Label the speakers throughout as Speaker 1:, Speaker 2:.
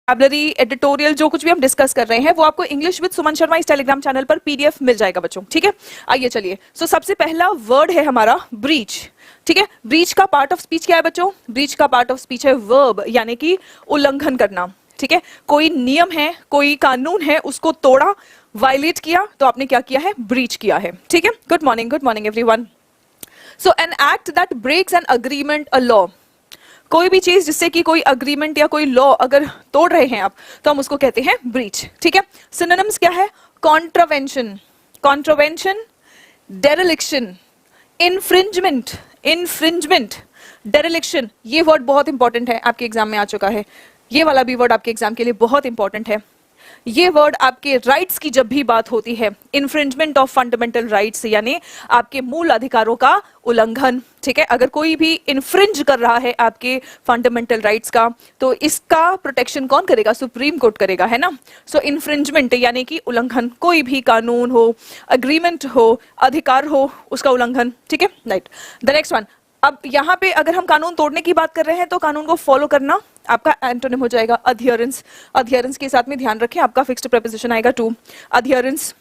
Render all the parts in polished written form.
Speaker 1: Vocabulary, editorial, जो कुछ भी हम डिस्कस कर रहे हैं वो आपको इंग्लिश विद सुमन शर्मा इस टेलीग्राम चैनल पर पीडीएफ मिल जाएगा बच्चों, ठीक है। आइए चलिए, सो सबसे पहला वर्ड है हमारा ब्रीच, ठीक है। ब्रीच का पार्ट ऑफ स्पीच क्या है बच्चों? ब्रीच का पार्ट ऑफ स्पीच है वर्ब, यानी कि उल्लंघन करना, ठीक है। कोई नियम है, कोई कानून है, उसको तोड़ा, वायलेट किया, तो आपने क्या किया है? ब्रीच किया है, ठीक है। Good morning everyone. So an act that breaks an agreement, a law, कोई भी चीज जिससे कि कोई अग्रीमेंट या कोई लॉ अगर तोड़ रहे हैं आप, तो हम उसको कहते हैं ब्रीच, ठीक है। सिनोनिम्स क्या है? Contravention, contravention, dereliction, infringement, dereliction. ये वर्ड बहुत इंपॉर्टेंट है, आपके एग्जाम में आ चुका है। ये वाला भी वर्ड आपके एग्जाम के लिए बहुत इंपॉर्टेंट है। ये वर्ड आपके राइट्स की जब भी बात होती है, इन्फ्रिंजमेंट ऑफ फंडामेंटल राइट्स, यानी आपके मूल अधिकारों का उल्लंघन, ठीक है। अगर कोई भी इन्फ्रिंज कर रहा है आपके फंडामेंटल राइट्स का, तो इसका प्रोटेक्शन कौन करेगा? सुप्रीम कोर्ट करेगा, है ना। सो इन्फ्रिंजमेंट यानी कि उल्लंघन, कोई भी कानून हो, अग्रीमेंट हो, अधिकार हो, उसका उल्लंघन, ठीक है, राइट। द नेक्स्ट वन, अब यहाँ पे अगर हम कानून तोड़ने की बात कर रहे हैं तो कानून को फॉलो करना आपका एंटोनिम हो जाएगा अधियरेंस। अधियरेंस के साथ में ध्यान रखें, आपका फिक्स्ड प्रेपोजिशन आएगा टू। अधियरेंस,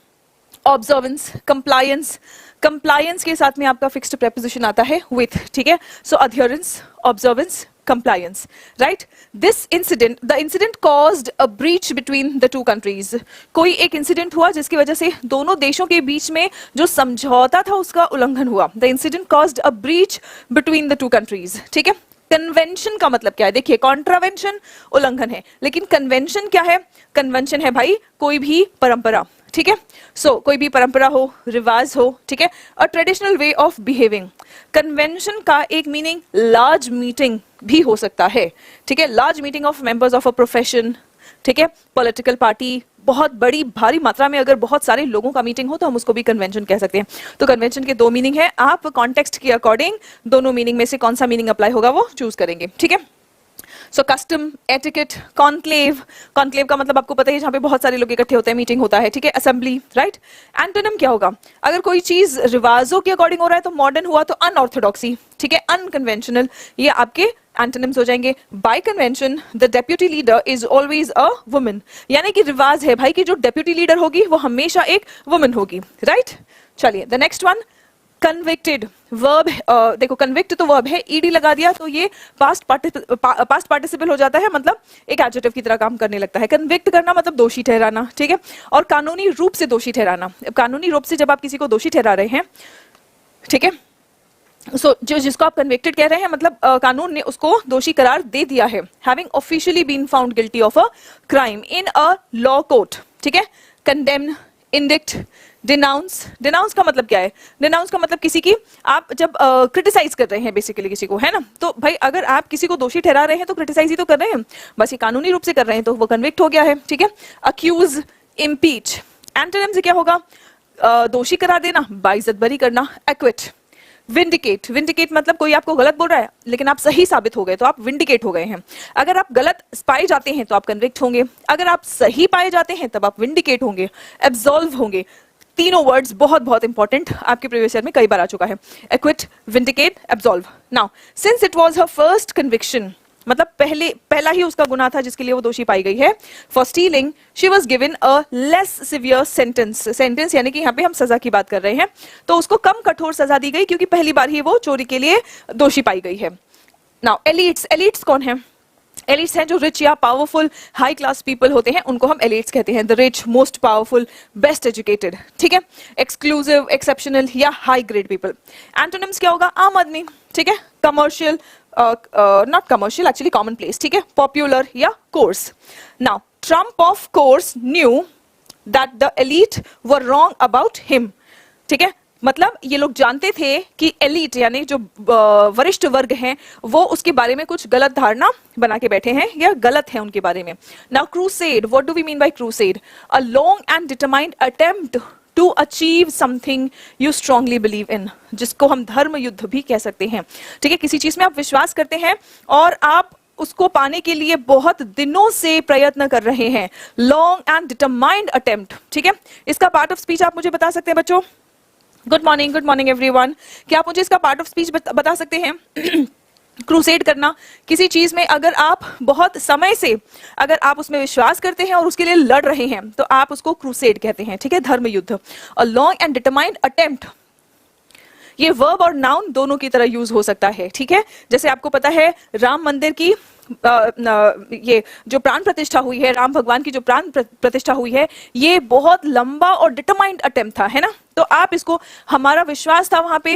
Speaker 1: ऑब्जर्वेंस, कंप्लायंस, कंप्लायंस के साथ में आपका फिक्स्ड प्रेपोजिशन आता है विथ, ठीक है। सो अधियरेंस, observance, compliance, right? This incident, the incident caused a breach between the two countries. कोई एक इंसिडेंट हुआ जिसकी वजह से दोनों देशों के बीच में जो समझौता था उसका उल्लंघन हुआ। The incident caused a breach between the two countries, ठीक है। कन्वेंशन का मतलब क्या है? देखिए, कॉन्ट्रावेंशन उल्लंघन है, लेकिन कन्वेंशन क्या है? कन्वेंशन है भाई कोई भी परंपरा, ठीक है। सो कोई भी परंपरा हो, रिवाज हो, ठीक है, a traditional way of behaving. Convention का एक मीनिंग लार्ज मीटिंग भी हो सकता है, ठीक है। Large meeting of members of a profession, ठीक है, पॉलिटिकल पार्टी, बहुत बड़ी भारी मात्रा में अगर बहुत सारे लोगों का मीटिंग हो तो हम उसको भी कन्वेंशन कह सकते हैं। तो कन्वेंशन के दो मीनिंग है, आप कॉन्टेक्स्ट के अकॉर्डिंग दोनों मीनिंग में से कौन सा मीनिंग अप्लाई होगा वो चूज करेंगे, ठीक है। सो कस्टम, एटिकेट, कॉन्क्लेव, कॉन्क्लेव का मतलब आपको पता है जहां पे बहुत सारे लोग इकट्ठे होते हैं, मीटिंग होता है, ठीक है। Assembly, right. एंटोनिम क्या होगा? अगर कोई चीज रिवाजों के अकॉर्डिंग हो रहा है तो मॉडर्न हुआ, तो अनऑर्थोडॉक्सी, ठीक है, अनकन्वेंशनल, ये आपके एंटोनिम्स हो जाएंगे। Bye convention the deputy leader is always a woman, यानी कि रिवाज है भाई कि जो डेप्यूटी लीडर होगी वो हमेशा एक वुमन होगी, राइट। चलिए the next one, convicted, verb, देखो कन्विक्ट तो वर्ब है, ईडी लगा दिया तो ये पास्ट पार्टिसिपल हो जाता है, मतलब एक एडजेक्टिव की तरह काम करने लगता है। कन्विक्ट करना मतलब दोषी ठहराना, ठीक है, और कानूनी रूप से दोषी ठहराना। कानूनी रूप से जब आप किसी को दोषी ठहरा रहे हैं, ठीक है, सो जो जिसको आप कन्विक्टेड कह रहे हैं मतलब कानून ने उसको दोषी करार दे दिया है। Having officially been found guilty of a crime in a law court, ठीक है। कंडेम्न, इंडिक्ट, डिनाउंस, डिनाउंस का मतलब क्या है? डिनाउंस का मतलब किसी की आप जब क्रिटिसाइज कर रहे हैं बेसिकली किसी को, है ना, तो भाई अगर आप किसी को दोषी ठहरा रहे हैं तो क्रिटिसाइज ही तो कर रहे हैं, बस ये कानूनी रूप से कर रहे हैं तो वो कन्विक्ट हो गया है, ठीक है। अक्यूज, इम्पीच, एंटोनिम से क्या होगा? दोषी करा देना, बाइज्जत बरी करना। एक्विट, विंडिकेट, विंडिकेट मतलब कोई आपको गलत बोल रहा है लेकिन आप सही साबित हो गए तो आप विंडिकेट हो गए हैं। अगर आप गलत पाए जाते हैं तो आप कन्विक्ट होंगे, अगर आप सही पाए जाते हैं तब आप विंडिकेट होंगे, एब्सॉल्व होंगे। तीनों वर्ड्स बहुत बहुत इंपॉर्टेंट, आपके प्रीवियस ईयर में कई बार आ चुका है। Equity, vindicate, absolve. Now since it was her first conviction, मतलब पहला ही उसका गुनाह था जिसके लिए वो दोषी पाई गई है, for stealing she was given a less severe sentence. Sentence यानी कि यहाँ पे हम सजा की बात कर रहे हैं, तो उसको कम कठोर सजा दी गई क्योंकि पहली बार ही वो चोरी के लिए दोषी पाई गई है। नाउ एलिट्स, एलिट्स कौन है? एलिट्स हैं जो रिच या पावरफुल हाई क्लास पीपल होते हैं, उनको हम एलिट्स कहते हैं। The rich, most powerful, best educated, ठीक है। एक्सक्लूसिव, एक्सेप्शनल या हाई ग्रेड पीपल। एंटोनिम्स क्या होगा? आम आदमी, ठीक है, commercial, not commercial actually common place, ठीक है, पॉपुलर या course. Now Trump of course knew that the elite were wrong about him, ठीक है, मतलब ये लोग जानते थे कि एलीट यानी जो वरिष्ठ वर्ग हैं वो उसके बारे में कुछ गलत धारणा बना के बैठे हैं या गलत है उनके बारे में। Now crusade, what do we mean by crusade? A long and determined attempt to achieve something you strongly believe in, जिसको हम धर्म युद्ध भी कह सकते हैं, ठीक है। किसी चीज में आप विश्वास करते हैं और आप उसको पाने के लिए बहुत दिनों से प्रयत्न कर रहे हैं। लॉन्ग एंड डिटरमाइंड अटेम्प्ट, ठीक है। इसका पार्ट ऑफ स्पीच आप मुझे बता सकते हैं बच्चों? Good morning everyone. क्या आप मुझे इसका पार्ट ऑफ स्पीच बता सकते हैं? क्रूसेड करना, किसी चीज में अगर आप बहुत समय से अगर आप उसमें विश्वास करते हैं और उसके लिए लड़ रहे हैं तो आप उसको क्रूसेड कहते हैं, ठीक है, धर्म युद्ध। अ लॉन्ग एंड डिटरमाइंड अटेम्प्ट, ये वर्ब और नाउन दोनों की तरह यूज हो सकता है, ठीक है। जैसे आपको पता है राम मंदिर की ये जो प्राण प्रतिष्ठा हुई है, राम भगवान की जो प्राण प्रतिष्ठा हुई है, ये बहुत लंबा और डिटरमाइंड अटेम्प्ट था, है ना। तो आप इसको, हमारा विश्वास था वहां पे,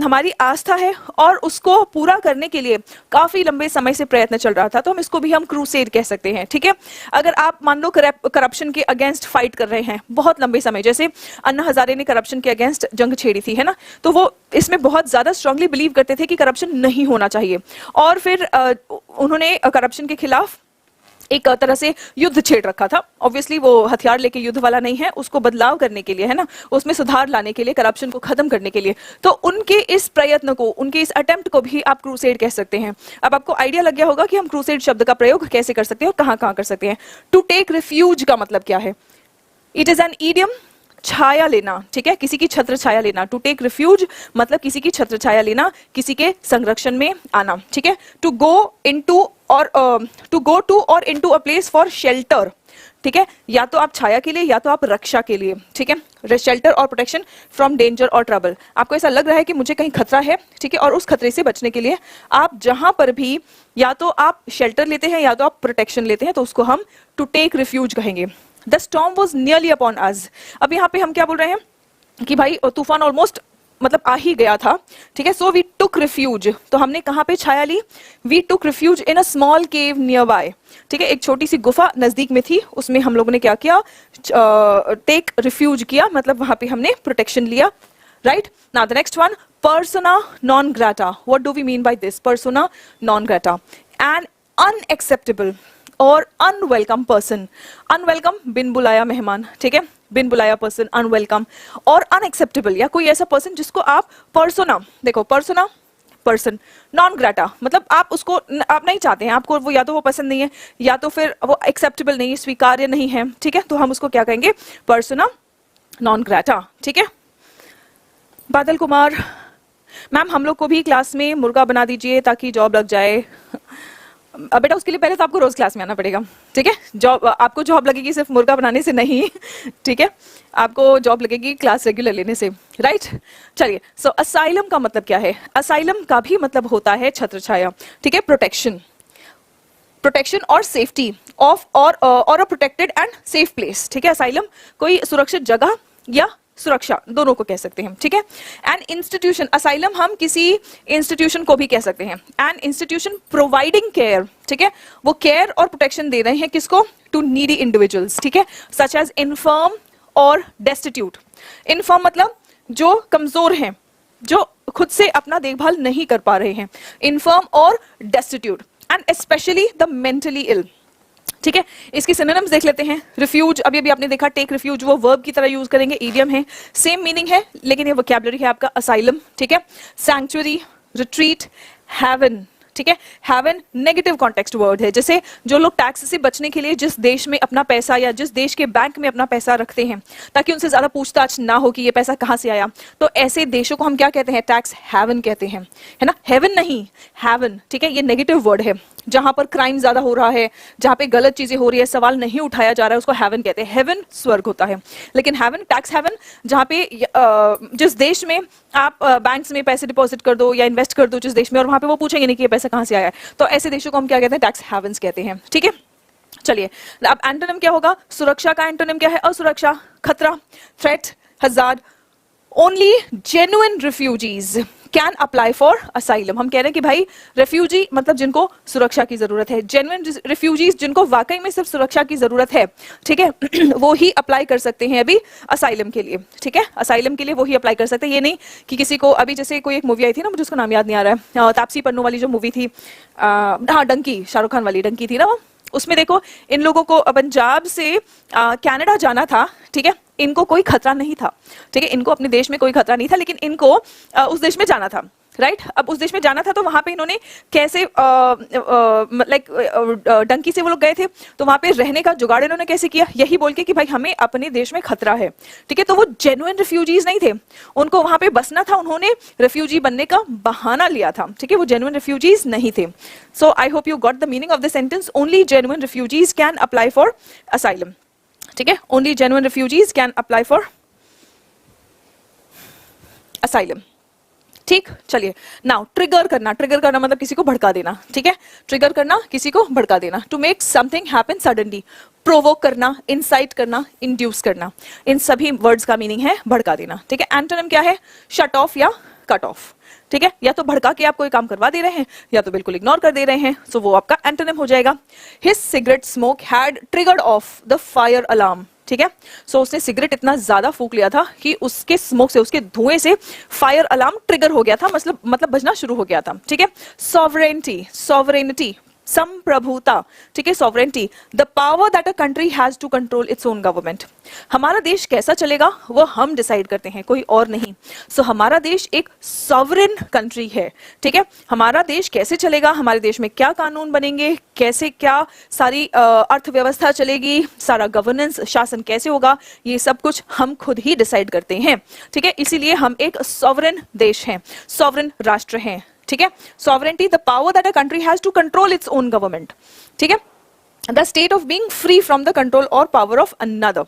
Speaker 1: हमारी आस्था है और उसको पूरा करने के लिए काफी लंबे समय से प्रयत्न चल रहा था, तो हम इसको भी हम क्रूसेड कह सकते हैं, ठीक है। अगर आप मान लो करप्शन के अगेंस्ट फाइट कर रहे हैं बहुत लंबे समय, जैसे अन्ना हजारे ने करप्शन के अगेंस्ट जंग छेड़ी थी, है ना, तो वो इसमें बहुत ज्यादा स्ट्रांगली बिलीव करते थे कि करप्शन नहीं होना चाहिए, और फिर उन्होंने करप्शन के खिलाफ एक तरह से युद्ध छेड़ रखा था। ऑब्वियसली वो हथियार लेके युद्ध वाला नहीं है, उसको बदलाव करने के लिए, है ना, उसमें सुधार लाने के लिए, करप्शन को खत्म करने के लिए। तो उनके इस प्रयत्न को, उनके इस अटेम्प्ट को भी आप क्रूसेड कह सकते हैं। अब आपको आइडिया लग गया होगा कि हम क्रूसेड शब्द का प्रयोग कैसे कर सकते हैं और कहां कहां कर सकते हैं। टू टेक रिफ्यूज का मतलब क्या है? इट इज एन ईडियम, छाया लेना, ठीक है, किसी की छत्र छाया लेना। टू टेक रिफ्यूज मतलब किसी की छत्र छाया लेना, किसी के संरक्षण में आना, ठीक है। टू गो इनटू और टू गो टू और into a place for shelter, ठीक है, या तो आप छाया के लिए या तो आप रक्षा के लिए, ठीक है, शेल्टर और प्रोटेक्शन फ्रॉम डेंजर और ट्रबल। आपको ऐसा लग रहा है कि मुझे कहीं खतरा है, ठीक है, और उस खतरे से बचने के लिए आप जहां पर भी या तो आप शेल्टर लेते हैं या तो आप प्रोटेक्शन लेते हैं, तो उसको हम टू टेक रिफ्यूज कहेंगे। The storm was nearly upon us. अब यहाँ पे हम क्या बोल रहे हैं कि भाई तूफान ऑलमोस्ट मतलब आ ही गया था, ठीक है। सो वी टुक रिफ्यूज, तो हमने कहाँ पे छाया ली? We took refuge in a small cave nearby, ठीक है, एक छोटी सी गुफा नजदीक में थी, उसमें हम लोगों ने क्या किया? टेक रिफ्यूज किया, मतलब वहां पे हमने प्रोटेक्शन लिया, right. Now the next one, persona non grata. What do we mean by this? Persona non grata, an unacceptable और अनवेलकम पर्सन। अनवेलकम, बिन बुलाया मेहमान, ठीक है, बिन बुलाया पर्सन अनवेलकम, और अनएक्सेप्टेबल या कोई ऐसा पर्सन जिसको आप पर्सोना, देखो पर्सोना पर्सन, नॉन ग्राटा मतलब आप उसको आप नहीं चाहते हैं, आपको वो या तो वो पसंद नहीं है या तो फिर वो एक्सेप्टेबल नहीं है, स्वीकार्य नहीं है, ठीक है, तो हम उसको क्या कहेंगे? पर्सोना नॉन ग्राटा, ठीक है। बादल कुमार, मैम हम लोग को भी क्लास में मुर्गा बना दीजिए ताकि जॉब लग जाए। बेटा उसके लिए पहले तो आपको रोज क्लास में आना पड़ेगा, ठीक है। जॉब, आपको जॉब लगेगी सिर्फ मुर्गा बनाने से नहीं, ठीक है, आपको जॉब लगेगी क्लास रेगुलर लेने से, राइट। चलिए, सो असाइलम का मतलब क्या है? असाइलम का भी मतलब होता है छत्र छाया, ठीक है, प्रोटेक्शन, प्रोटेक्शन और सेफ्टी ऑफ और a protected and safe place, ठीक है। असाइलम कोई सुरक्षित जगह या सुरक्षा, दोनों को कह सकते हैं, ठीक है। एन इंस्टीट्यूशन, असाइलम हम किसी इंस्टीट्यूशन को भी कह सकते हैं। एन इंस्टीट्यूशन प्रोवाइडिंग केयर, ठीक है, वो केयर और प्रोटेक्शन दे रहे हैं किसको? टू नीडी इंडिविजुअल्स, ठीक है, सच एज इनफर्म और डेस्टिट्यूट। इनफर्म मतलब जो कमजोर हैं, जो खुद से अपना देखभाल नहीं कर पा रहे हैं, इनफर्म और destitute, and specially the mentally ill, ठीक है। इसकी सिनोनिम्स देख लेते हैं। रिफ्यूज, अभी अभी आपने देखा, टेक रिफ्यूज वो वर्ब की तरह यूज करेंगे, ईडियम है, सेम मीनिंग है, लेकिन ये वोकैबुलरी है आपका असाइलम, ठीक है। सैंक्चुअरी, रिट्रीट, हेवन, ठीक है। हेवन नेगेटिव कॉन्टेक्स्ट वर्ड है, जैसे जो लोग टैक्स से बचने के लिए जिस देश में अपना पैसा या जिस देश के बैंक में अपना पैसा रखते हैं ताकि उनसे ज्यादा पूछताछ ना हो कि ये पैसा कहाँ से आया, तो ऐसे देशों को हम क्या कहते हैं? टैक्स हेवन कहते हैं, है ना। हेवन नहीं, हेवन, ठीक है, ये नेगेटिव वर्ड है। जहां पर क्राइम ज्यादा हो रहा है, जहां पे गलत चीजें हो रही है, सवाल नहीं उठाया जा रहा है, उसको हेवन कहते हैं। हेवन स्वर्ग होता है, लेकिन हेवन, टैक्स हेवन, जहां पे जिस देश में आप बैंक्स में पैसे डिपॉजिट कर दो या इन्वेस्ट कर दो जिस देश में, और वहां पे वो पूछेंगे नहीं कि ये पैसा कहां से आया है, तो ऐसे देशों को हम क्या कहते हैं? टैक्स हेवन्स कहते हैं, ठीक है। चलिए, अब एंटोनिम क्या होगा? सुरक्षा का एंटोनिम क्या है? असुरक्षा, खतरा, threat, hazard. Only genuine refugees can apply for asylum. हम कह रहे हैं कि भाई रेफ्यूजी मतलब जिनको सुरक्षा की जरूरत है, जेन्युइन रिफ्यूजीज जिनको वाकई में सिर्फ सुरक्षा की जरूरत है, ठीक है, वो ही अप्लाई कर सकते हैं अभी असाइलम के लिए, ठीक है। असाइलम के लिए वो ही अप्लाई कर सकते हैं, ये नहीं कि किसी को, अभी जैसे कोई एक मूवी आई थी ना, मुझे उसका नाम याद नहीं आ रहा है, तापसी पन्नू वाली जो मूवी थी, हाँ डंकी, शाहरुख खान वाली डंकी थी ना वो, उसमें देखो इन लोगों को पंजाब से कनाडा जाना था, ठीक है, इनको कोई खतरा नहीं था, ठीक है, इनको अपने देश में कोई खतरा नहीं था, लेकिन इनको उस देश में जाना था। राइट अब उस देश में जाना था तो वहां पे इन्होंने कैसे लाइक डंकी से वो लोग गए थे, तो वहां पे रहने का जुगाड़ इन्होंने कैसे किया, यही बोल के कि भाई हमें अपने देश में खतरा है, ठीक है। तो वो जेन्युइन रिफ्यूजीज नहीं थे, उनको वहां पे बसना था, उन्होंने रिफ्यूजी बनने का बहाना लिया था, ठीक है, वो जेन्युइन रिफ्यूजीज नहीं थे। So I hope you got the meaning of the sentence, only genuine refugees can apply for asylum, ठीक है, only genuine refugees can apply for asylum, ठीक। चलिए नाउ ट्रिगर करना मतलब किसी को भड़का देना, ठीक है, ट्रिगर करना किसी को भड़का देना, to make something happen suddenly, provoke करना, इंसाइट करना, इंड्यूस करना, इन सभी वर्ड्स का मीनिंग है भड़का देना, ठीक है। एंटोनिम क्या है, शट ऑफ या कट ऑफ, ठीक है, या तो भड़का के आप कोई काम करवा दे रहे हैं या तो बिल्कुल इग्नोर कर दे रहे हैं, सो वो आपका एंटोनिम हो जाएगा। His cigarette smoke had triggered of the fire alarm, ठीक है, सो उसने सिगरेट इतना ज्यादा फूंक लिया था कि उसके स्मोक से, उसके धुएं से फायर अलार्म ट्रिगर हो गया था, मतलब बजना शुरू हो गया था, ठीक है। सॉवरेनिटी संप्रभुता, ठीक है, sovereignty, the power that a country has to control its own government. हमारा देश कैसा चलेगा वो हम डिसाइड करते हैं, कोई और नहीं। सो हमारा देश एक सॉवरेन कंट्री है, ठीक है। हमारा देश कैसे चलेगा, हमारे देश में क्या कानून बनेंगे, कैसे क्या सारी अर्थव्यवस्था चलेगी, सारा गवर्नेंस शासन कैसे होगा, ये सब कुछ हम खुद ही डिसाइड करते हैं, ठीक है। इसीलिए हम एक सॉवरेन देश हैं, सॉवरेन राष्ट्र हैं, ठीक है। Sovereignty, the power that a country has to control its own government, ठीक है। The state of being free from the control और पावर ऑफ अनदर।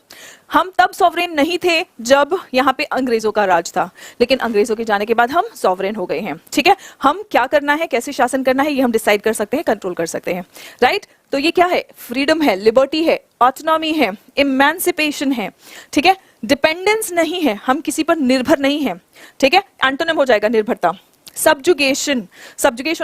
Speaker 1: हम तब सॉवरेन नहीं थे जब यहाँ पे अंग्रेजों का राज था, लेकिन अंग्रेजों के जाने के बाद हम सॉवरेन हो गए हैं, ठीक है। हम क्या करना है, कैसे शासन करना है, ये हम डिसाइड कर सकते हैं, कंट्रोल कर सकते हैं, राइट। तो ये क्या है, फ्रीडम है, लिबर्टी है, ऑटोनॉमी है, इमेंसिपेशन है, ठीक है, डिपेंडेंस नहीं है, हम किसी पर निर्भर नहीं है, ठीक है। एंटोनिम हो जाएगा निर्भरता। सब्जुगेशन, सब्जुगेट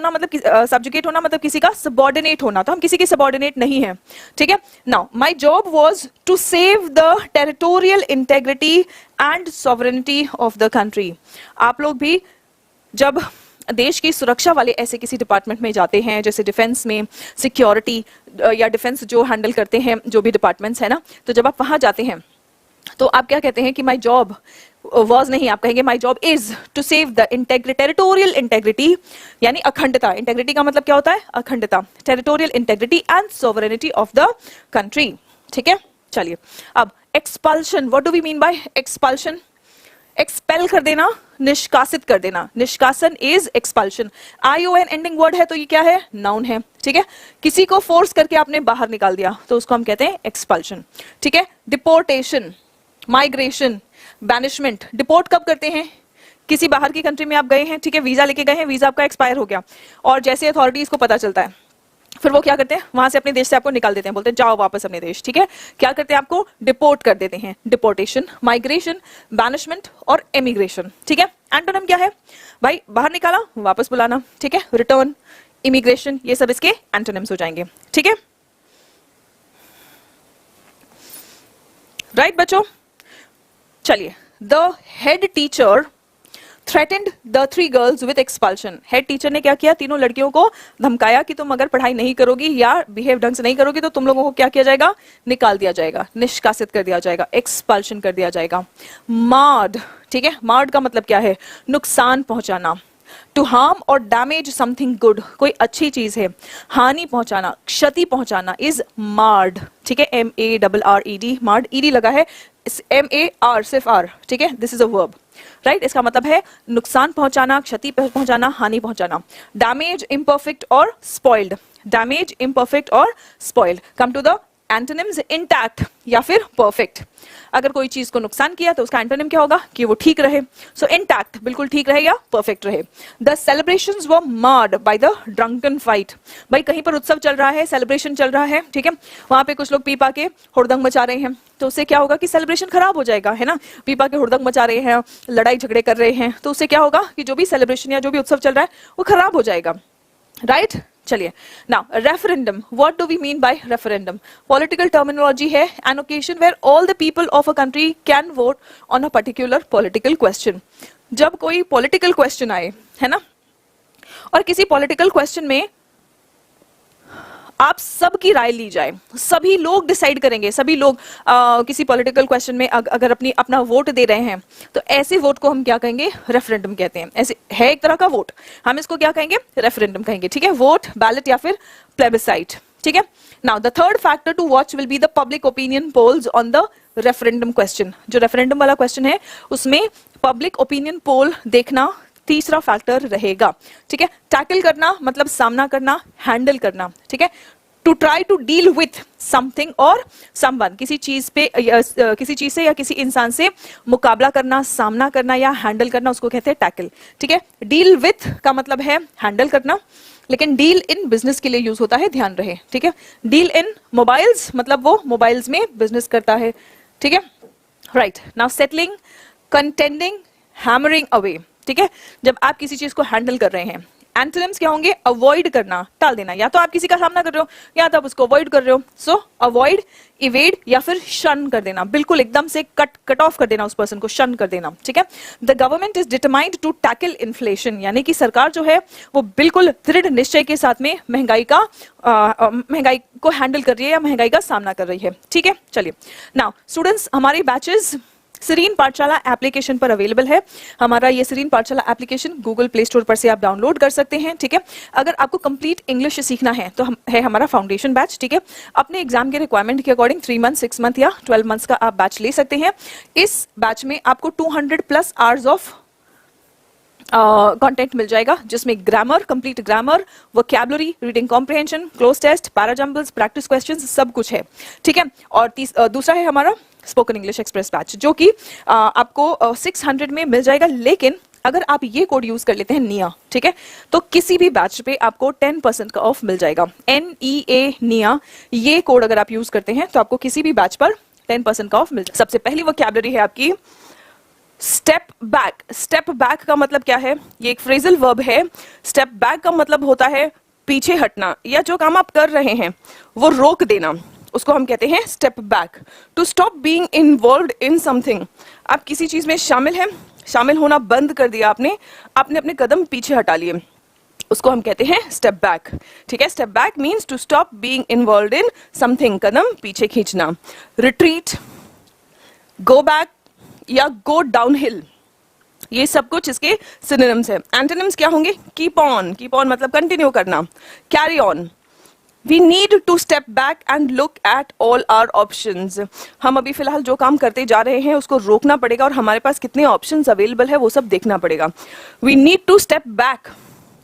Speaker 1: होना मतलब किसी का सबऑर्डिनेट होना, तो हम किसी के सबऑर्डिनेट नहीं है, ठीक है। Now my job was to save the territorial integrity and sovereignty of the country. आप लोग भी जब देश की सुरक्षा वाले ऐसे किसी डिपार्टमेंट में जाते हैं, जैसे डिफेंस में, सिक्योरिटी या डिफेंस जो हैंडल करते हैं जो भी डिपार्टमेंट्स है ना, तो जब आप वहां जाते हैं तो आप क्या कहते हैं कि माय जॉब वाज नहीं, आप कहेंगे my job is to save the territorial integrity, यानी अखंडता। इंटेग्रिटी का मतलब क्या होता है, अखंडता, territorial integrity and sovereignty of the country, ठीक है। चलिए अब expulsion, what do we mean by expulsion, expel कर देना, निष्कासित कर देना, निष्कासन is expulsion. ION ending word है तो ये क्या है, नाउन है, ठीक है। किसी को फोर्स करके आपने बाहर निकाल दिया तो उसको हम कहते हैं एक्सपल्शन, ठीक है। Deportation, migration, banishment. डिपोर्ट कब करते हैं, किसी बाहर की कंट्री में आप गए हैं, ठीक है, वीजा लेके गए हैं, वीजा आपका एक्सपायर हो गया और जैसे अथॉरिटीज को पता चलता है फिर वो क्या करते हैं, वहां से अपने देश से आपको निकाल देते हैं, बोलते हैं जाओ वापस अपने देश, ठीक है। क्या करते हैं, आपको डिपोर्ट कर देते हैं। डिपोर्टेशन, माइग्रेशन, बैनिशमेंट और एमिग्रेशन, ठीक है। एंटोनिम क्या है भाई, बाहर निकाला, वापस बुलाना, ठीक है। रिटर्न, इमिग्रेशन, ये सब इसके एंटोनिम्स हो जाएंगे, ठीक है, राइट बच्चों। चलिए, the head teacher threatened the 3 girls with expulsion. Head teacher ने क्या किया, तीनों लड़कियों को धमकाया कि तुम अगर पढ़ाई नहीं करोगी या बिहेव ढंग से नहीं करोगी तो तुम लोगों को क्या किया जाएगा, निकाल दिया जाएगा, निष्कासित कर दिया जाएगा, एक्सपल्शन कर दिया जाएगा। मार्ड, ठीक है, मार्ड का मतलब क्या है, नुकसान पहुंचाना। टू हार्म और डैमेज समथिंग गुड, कोई अच्छी चीज है, हानि पहुंचाना, क्षति पहुंचाना इज मार्ड, ठीक है। MARRED, मार्ड, ईडी लगा है, MAR सिर्फ R, ठीक है, this is a verb, right. इसका मतलब है नुकसान पहुंचाना, क्षति पहुंचाना, हानि पहुंचाना। डैमेज, इम्परफेक्ट और स्पॉइल्ड, डैमेज, इम्परफेक्ट और spoiled. Come to the antonyms, intact या फिर परफेक्ट। अगर कोई चीज को नुकसान किया तो उसका एंटोनिम क्या होगा कि वो ठीक रहे, सो इंटैक्ट बिल्कुल ठीक रहे या परफेक्ट रहे। The celebrations were marred by the drunken fight. भाई कहीं पर उत्सव चल रहा है, सेलिब्रेशन चल रहा है, ठीक है, वहां पे कुछ लोग पी पा के हुड़दंग मचा रहे हैं, तो उससे क्या होगा कि सेलिब्रेशन खराब हो जाएगा, है ना। पी पा के हुड़दंग मचा रहे हैं, लड़ाई झगड़े कर रहे हैं, तो उससे क्या होगा कि जो भी सेलिब्रेशन या जो भी उत्सव चल रहा है वो खराब हो जाएगा, राइट। चलिए, now referendum, what do we mean by referendum, political terminology है, an occasion where all the people of a country can vote on a particular political question. जब कोई पॉलिटिकल क्वेश्चन आए, है ना, और किसी पॉलिटिकल क्वेश्चन में आप सबकी राय ली जाए, सभी लोग डिसाइड करेंगे, सभी लोग किसी पॉलिटिकल क्वेश्चन में अगर अपना वोट दे रहे हैं तो ऐसे वोट को हम क्या कहेंगे, रेफरेंडम कहते हैं। ऐसे है एक तरह का वोट, हम इसको क्या कहेंगे, रेफरेंडम कहेंगे, ठीक है, वोट, बैलेट या फिर प्लेबिसाइट, ठीक है। Now the third factor to watch will be the public opinion polls on the referendum question. जो रेफरेंडम वाला क्वेश्चन है उसमें पब्लिक ओपिनियन पोल देखना तीसरा फैक्टर रहेगा, ठीक है। टैकल करना मतलब सामना करना, हैंडल करना, ठीक है। To try to deal with something और समवन, किसी चीज पे किसी चीज से या किसी इंसान से मुकाबला करना, सामना करना या हैंडल करना, उसको कहते हैं टैकल, ठीक है। डील विथ का मतलब है हैंडल करना, लेकिन डील इन बिजनेस के लिए यूज होता है, ध्यान रहे, ठीक है। डील इन मोबाइल्स मतलब वो मोबाइल्स में बिजनेस करता है, ठीक है, right. Now settling, contending, hammering away, ठीक है, जब आप किसी चीज को हैंडल कर रहे हैं। एंटोनिम्स क्या होंगे, अवॉइड करना, टाल देना, या तो आप किसी का सामना कर रहे हो या तो आप उसको अवॉइड कर रहे हो, सो अवॉइड, इवेड या फिर शन कर देना, बिल्कुल एकदम से कट ऑफ कर देना, उस पर्सन को शन कर देना, ठीक है। The government is determined to tackle inflation, यानी कि सरकार जो है वो बिल्कुल दृढ़ निश्चय के साथ में महंगाई को हैंडल कर रही है या महंगाई का सामना कर रही है, ठीक है। चलिए नाउ स्टूडेंट्स, हमारे बैचेस सीरीन पाठशाला एप्लीकेशन पर अवेलेबल है। हमारा ये सीरीन पाठशाला एप्लीकेशन गूगल प्ले स्टोर पर से आप डाउनलोड कर सकते हैं, ठीक है। अगर आपको कंप्लीट इंग्लिश सीखना है तो है हमारा फाउंडेशन बैच, ठीक है। अपने एग्जाम के रिक्वायरमेंट के अकॉर्डिंग 3 मंथ, 6 मंथ या 12 मंथ्स का आप बैच ले सकते हैं। इस बैच में आपको 200+ आवर्स ऑफ कंटेंट मिल जाएगा, जिसमें grammar, complete grammar, vocabulary, reading comprehension, cloze test, parajumbles, practice questions, सब कुछ है, ठीक है। और दूसरा है हमारा स्पोकन इंग्लिश एक्सप्रेस बैच, जो कि आपको 600 में मिल जाएगा, लेकिन अगर आप ये कोड यूज कर लेते हैं निया, ठीक है, तो किसी भी बैच पे आपको 10% का ऑफ मिल जाएगा। NEA निया, ये कोड अगर आप यूज करते हैं तो आपको किसी भी बैच पर 10% का ऑफ मिल जाएगा। सबसे पहली वोकैबुलरी है आपकी स्टेप बैक। स्टेप बैक का मतलब क्या है, ये एक फ्रेजल वर्ब है। स्टेप बैक का मतलब होता है पीछे हटना, या जो काम आप कर रहे हैं वो रोक देना, उसको हम कहते हैं step back. To stop being involved in something, आप किसी चीज में शामिल हैं, शामिल होना बंद कर दिया आपने अपने कदम पीछे हटा लिए, उसको हम कहते हैं स्टेप बैक, ठीक है। Step back means to stop being involved in something, कदम पीछे खींचना। रिट्रीट, गो बैक या गो डाउनहिल, ये सब कुछ इसके सिनोनिम्स है। एंटोनिम्स क्या होंगे, कीप ऑन, कीप ऑन मतलब कंटिन्यू करना, carry on. We need to step back and look at all our options. हम अभी फिलहाल जो काम करते जा रहे हैं उसको रोकना पड़ेगा और हमारे पास कितने ऑप्शंस अवेलेबल है वो सब देखना पड़ेगा। We need to step back.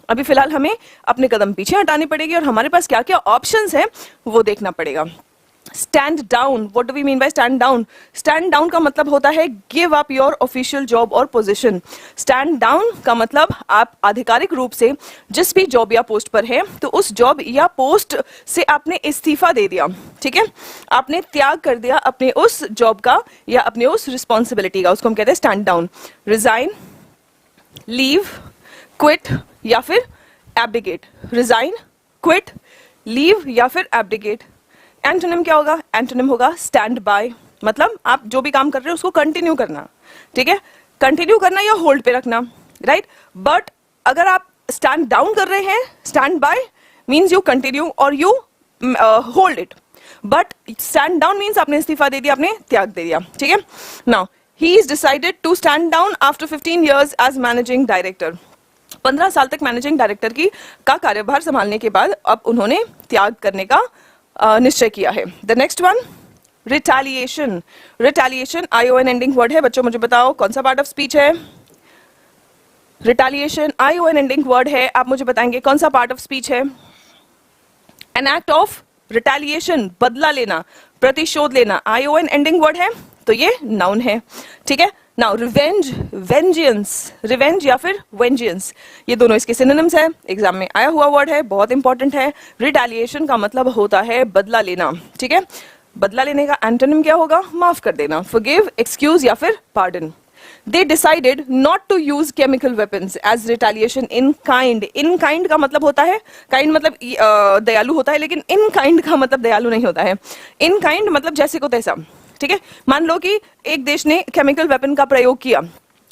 Speaker 1: अभी फिलहाल हमें अपने कदम पीछे हटाने पड़ेगी और हमारे पास क्या क्या ऑप्शंस है वो देखना पड़ेगा। Stand down, what do we mean by stand down? Stand down का मतलब होता है give up your official job और पोजीशन। स्टैंड डाउन का मतलब आप आधिकारिक रूप से जिस भी जॉब या पोस्ट पर है तो उस जॉब या पोस्ट से आपने इस्तीफा दे दिया, ठीक है, आपने त्याग कर दिया अपने उस जॉब का या अपने उस रिस्पॉन्सिबिलिटी का, उसको हम कहते हैं stand down. Resign, leave, quit या फिर एब्डिकेट। रिजाइन, क्विट, लीव या फिर एब्डिकेट। एंटोनिम क्या होगा? एंटोनिम होगा स्टैंड बाय, मतलब आप जो भी काम कर रहे हो उसको कंटिन्यू करना, ठीक है, कंटिन्यू करना या होल्ड पे रखना, राइट। बट अगर आप स्टैंड डाउन कर रहे हैं, stand by means you continue और you hold it, but stand down means आपने इस्तीफा दे दिया, आपने त्याग दे दिया, ठीक है। Now he is decided to stand down after 15 years as managing director. 15 साल तक मैनेजिंग डायरेक्टर का कार्यभार संभालने के बाद अब उन्होंने त्याग करने का निश्चय किया है। The next one, retaliation. Retaliation ION ending word है, बच्चों मुझे बताओ कौन सा पार्ट ऑफ स्पीच है? रिटेलिएशन ION एंडिंग वर्ड है, आप मुझे बताएंगे कौन सा पार्ट ऑफ स्पीच है? एन एक्ट ऑफ रिटेलिएशन, बदला लेना, प्रतिशोध लेना, ION एंडिंग वर्ड है तो ये नाउन है, ठीक है। नाउ रिवेंज, वेंजियंस, रिवेंज या फिर वेंजियंस, ये दोनों इसके सिनोनिम्स है, एग्जाम में आया हुआ वर्ड है, बहुत इंपॉर्टेंट है। रिटेलिएशन का मतलब होता है बदला लेना, ठीक है। बदला लेने का एंटोनिम क्या होगा? माफ कर देना, फॉरगिव, एक्सक्यूज या फिर pardon. They decided not to use chemical weapons as retaliation in kind. In kind का मतलब होता है, kind मतलब दयालु होता है, लेकिन in kind का मतलब दयालु नहीं होता है। In kind मतलब जैसे को तैसा, ठीक है। मान लो कि एक देश ने केमिकल वेपन का प्रयोग किया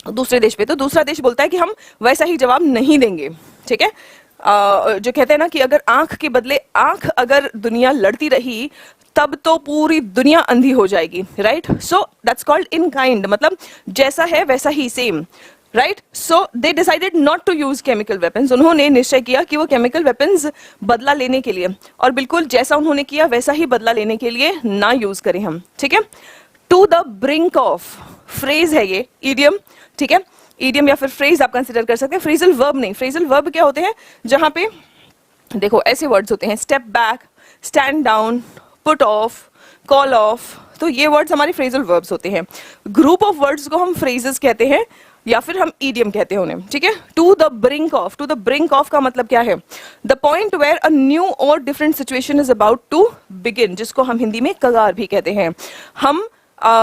Speaker 1: दूसरे देश पे, तो दूसरा देश बोलता है कि हम वैसा ही जवाब नहीं देंगे, ठीक है।
Speaker 2: जो कहते हैं ना कि अगर आंख के बदले आंख अगर दुनिया लड़ती रही तब तो पूरी दुनिया अंधी हो जाएगी, right? So that's called in kind, मतलब जैसा है वैसा ही, same, right? So they decided not to use chemical weapons. उन्होंने निश्चय किया कि वो केमिकल वेपन्स बदला लेने के लिए, और बिल्कुल जैसा उन्होंने किया वैसा ही बदला लेने के लिए ना यूज करें हम, ठीक है? To the brink of, phrase है ये, इडियम, ठीक है? इडियम या फिर फ्रेज आप कंसिडर कर सकते हैं, फ्रेजल वर्ब नहीं। फ्रेजल वर्ब क्या होते हैं? जहां पे देखो ऐसे वर्ड्स होते हैं, step back, stand down, put off, call of, तो ये वर्ड्स हमारे फ्रेजल वर्ब्स होते हैं। ग्रुप ऑफ वर्ड्स को हम फ्रेजेस कहते हैं या फिर हम ईडियम कहते हैं उन्हें, ठीक है? To the brink of, to the brink of का मतलब क्या है? The point where a new or different situation is about to begin, जिसको हम हिंदी में कगार भी कहते हैं। हम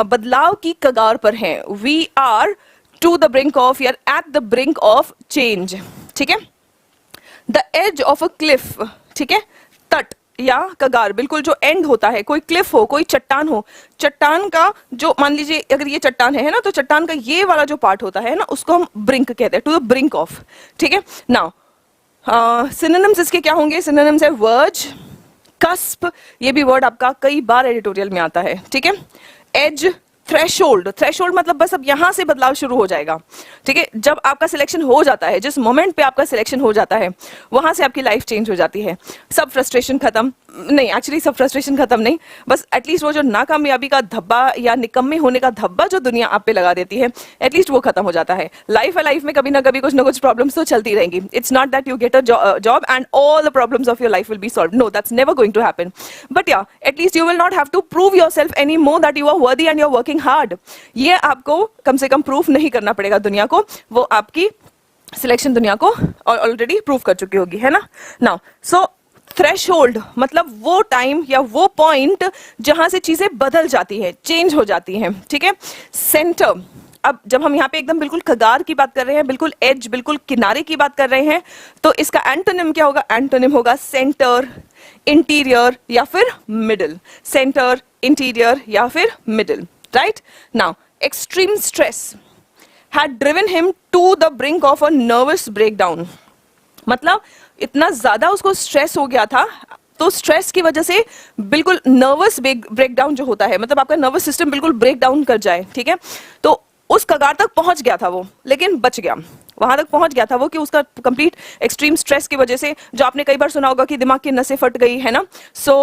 Speaker 2: बदलाव की कगार पर हैं, we are to the brink of, या at the brink of change, ठीक है? The edge of a cliff, ठीक है? तट या कगार, बिल्कुल जो एंड होता है, कोई क्लिफ हो, कोई चट्टान हो, चट्टान का जो, मान लीजिए अगर ये चट्टान है ना, तो चट्टान का ये वाला जो पार्ट होता है ना, उसको हम ब्रिंक कहते हैं, टू द ब्रिंक ऑफ, ठीक है? नाउ सिनोनिम्स इसके क्या होंगे? सिनोनिम्स है वर्ज, कस्प, ये भी वर्ड आपका कई बार एडिटोरियल में आता है, ठीक है? एज, थ्रेशोल्ड, थ्रेशोल्ड मतलब बस अब यहां से बदलाव शुरू हो जाएगा, ठीक है? जब आपका सिलेक्शन हो जाता है, जिस मोमेंट पे आपका सिलेक्शन हो जाता है, वहां से आपकी लाइफ चेंज हो जाती है। सब फ्रस्ट्रेशन खत्म नहीं, एक्चुअली सब फ्रस्ट्रेशन खत्म नहीं, बस एटलीस्ट वो जो नाकामयाबी का धब्बा या निकम्मे होने का धब्बा जो दुनिया आप पे लगा देती है, एटलीस्ट वो खत्म हो जाता है। लाइफ है, लाइफ में कभी ना कभी कुछ ना कुछ प्रॉब्लम्स तो चलती रहेंगी। It's not that you get a job and all the problems of your life will be solved, no, that's never going to happen. But yeah at least you will not have to prove yourself any more that you are worthy and you are working hard. ये आपको कम से कम proof नहीं करना पड़ेगा दुनिया को, वो आपकी सिलेक्शन दुनिया को ऑलरेडी प्रूव कर चुकी होगी, है ना? नाउ सो थ्रेशोल्ड मतलब वो टाइम या वो पॉइंट जहां से चीजें बदल जाती है, चेंज हो जाती हैं, ठीक है? सेंटर, अब जब हम यहाँ पे एकदम बिल्कुल कगार की बात कर रहे हैं, बिल्कुल एज, बिल्कुल किनारे की बात कर रहे हैं, तो इसका एंटोनिम क्या होगा? एंटोनिम होगा सेंटर, इंटीरियर या फिर मिडिल। सेंटर, इंटीरियर या फिर middle, right? Now extreme stress had driven him to the brink of a nervous breakdown, मतलब इतना ज्यादा उसको स्ट्रेस हो गया था, तो स्ट्रेस की वजह से बिल्कुल नर्वस ब्रेकडाउन जो होता है, मतलब आपका नर्वस सिस्टम बिल्कुल ब्रेक डाउन कर जाए, ठीक है? तो उस कगार तक पहुंच गया था वो, लेकिन बच गया। वहां तक पहुंच गया था वो कि उसका कंप्लीट एक्सट्रीम स्ट्रेस की वजह से, जो आपने कई बार सुना होगा कि दिमाग की नसें फट गई, है ना? सो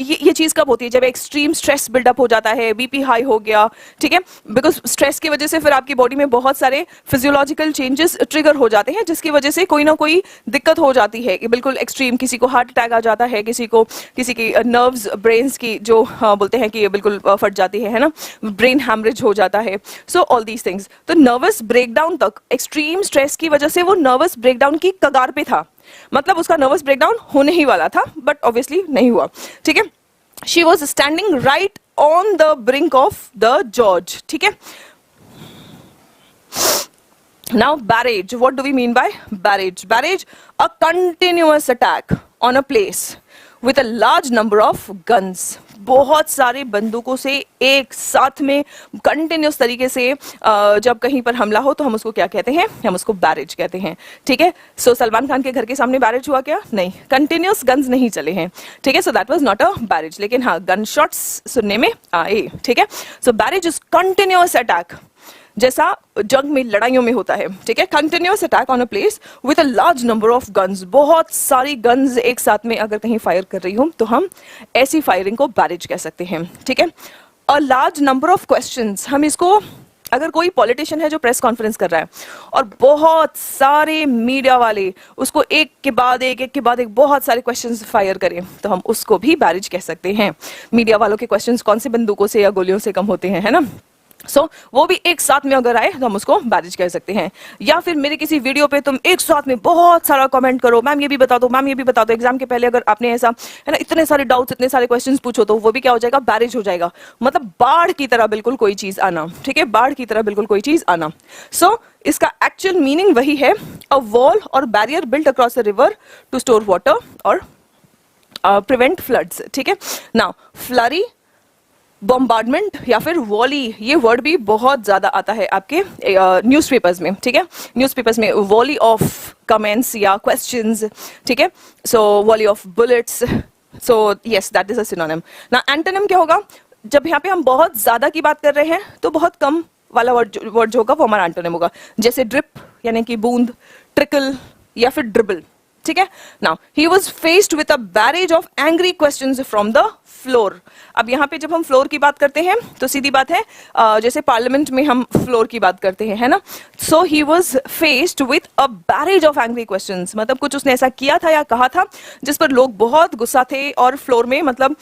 Speaker 2: ये चीज कब होती है? जब एक्सट्रीम स्ट्रेस बिल्डअप हो जाता है, बीपी हाई हो गया, ठीक है? बिकॉज स्ट्रेस की वजह से फिर आपकी बॉडी में बहुत सारे फिजियोलॉजिकल चेंजेस ट्रिगर हो जाते हैं, जिसकी वजह से कोई ना कोई दिक्कत हो जाती है, बिल्कुल एक्सट्रीम। किसी को हार्ट अटैक आ जाता है, किसी की नर्व्स, ब्रेन्स की जो बोलते हैं कि बिल्कुल फट जाती है ना? ब्रेन हैमरेज हो जाता है। सो ऑल दीज थिंग्स, तो नर्वस ब्रेकडाउन तक, एक्सट्रीम स्ट्रेस की वजह से वो नर्वस ब्रेकडाउन की कगार पे था, मतलब उसका नर्वस ब्रेकडाउन होने ही वाला था, बट ऑब्वियसली नहीं हुआ, ठीक है? She was standing right on the brink of the gorge, ठीक है? Now barrage, what do we mean by barrage? Barrage, a continuous attack on a place with a large number of guns. बहुत सारे बंदूकों से एक साथ में continuous तरीके से जब कहीं पर हमला हो तो हम उसको क्या कहते हैं? हम उसको बैरेज कहते हैं, ठीक है? सो सलमान खान के घर के सामने बैरेज हुआ क्या? नहीं, कंटिन्यूस गन्स नहीं चले हैं, ठीक है? So that was not a barrage, लेकिन हाँ गन शॉट्स सुनने में आए, ठीक है? सो बैरेज इज कंटिन्यूस अटैक, जैसा जंग में, लड़ाइयों में होता है, ठीक है? Continuous attack on a place with a large number of guns, बहुत सारी गन्स एक साथ में अगर कहीं फायर कर रही हूं तो हम ऐसी फायरिंग को बैरेज कह सकते हैं, ठीक है? A large number of questions, हम इसको, अगर कोई पॉलिटिशियन है जो प्रेस कॉन्फ्रेंस कर रहा है और बहुत सारे मीडिया वाले उसको एक के बाद एक बहुत सारे क्वेश्चंस फायर करें, तो हम उसको भी बैरेज कह सकते हैं। मीडिया वालों के क्वेश्चंस कौन से बंदूकों से या गोलियों से कम होते हैं, है ना? सो वो भी एक साथ में अगर आए तो हम उसको बैरेज कह सकते हैं। या फिर मेरे किसी वीडियो पे तुम एक साथ में बहुत सारा कमेंट करो, मैम ये भी बता दो, मैम ये भी बता दो, एग्जाम के पहले अगर आपने ऐसा, है ना, इतने सारे डाउट्स, इतने सारे क्वेश्चंस पूछो, तो वो भी क्या हो जाएगा? बैरेज हो जाएगा। मतलब बाढ़ की तरह बिल्कुल कोई चीज आना, ठीक है? बाढ़ की तरह बिल्कुल कोई चीज आना। सो इसका एक्चुअल मीनिंग वही है, अ वॉल और barrier built across a river to store water और प्रिवेंट फ्लड्स, ठीक है? नाउ फ्लरी, बॉम्बार्डमेंट या फिर वॉली, ये वर्ड भी बहुत ज्यादा आता है आपके न्यूज़पेपर्स में, ठीक है, न्यूज़पेपर्स में वॉली ऑफ कमेंट्स या क्वेश्चंस, ठीक है, so volley of bullets, so yes that is a synonym. ना एंटोनिम क्या होगा, जब यहाँ पे हम बहुत ज्यादा की बात कर रहे हैं तो बहुत कम वाला वर्ड जो होगा वो हमारा एंटोनिम होगा, जैसे ड्रिप यानी कि बूंद, ट्रिकल या फिर ड्रिबल, ठीक है। Now he was faced with a barrage of angry questions from the floor. अब यहाँ पे जब हम फ्लोर की बात करते हैं तो सीधी बात है जैसे पार्लियामेंट में हम फ्लोर की बात करते हैं, है ना। So he was faced with a barrage of angry questions, मतलब कुछ उसने ऐसा किया था या कहा था जिस पर लोग बहुत गुस्सा थे, और फ्लोर में मतलब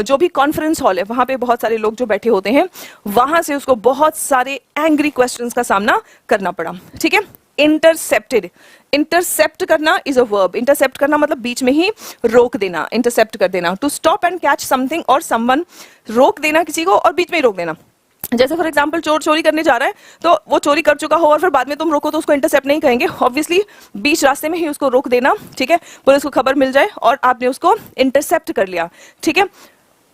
Speaker 2: जो भी कॉन्फ्रेंस हॉल है वहां पे बहुत सारे लोग जो बैठे होते हैं, वहां से उसको बहुत सारे एंग्री क्वेश्चंस का सामना करना पड़ा, ठीक है। इंटरसेप्टेड, इंटरसेप्ट करना इज अ वर्ब, इंटरसेप्ट करना मतलब बीच में ही रोक देना, इंटरसेप्ट कर देना। To stop and catch something और समवन, रोक देना किसी को और बीच में ही रोक देना। जैसे फॉर एग्जाम्पल चोर चोरी करने जा रहा है तो वो चोरी कर चुका हो और फिर बाद में तुम रोको तो उसको इंटरसेप्ट नहीं कहेंगे, ऑब्वियसली बीच रास्ते में ही उसको रोक देना, ठीक है, पुलिस को खबर मिल जाए और आपने उसको इंटरसेप्ट कर लिया, ठीक है।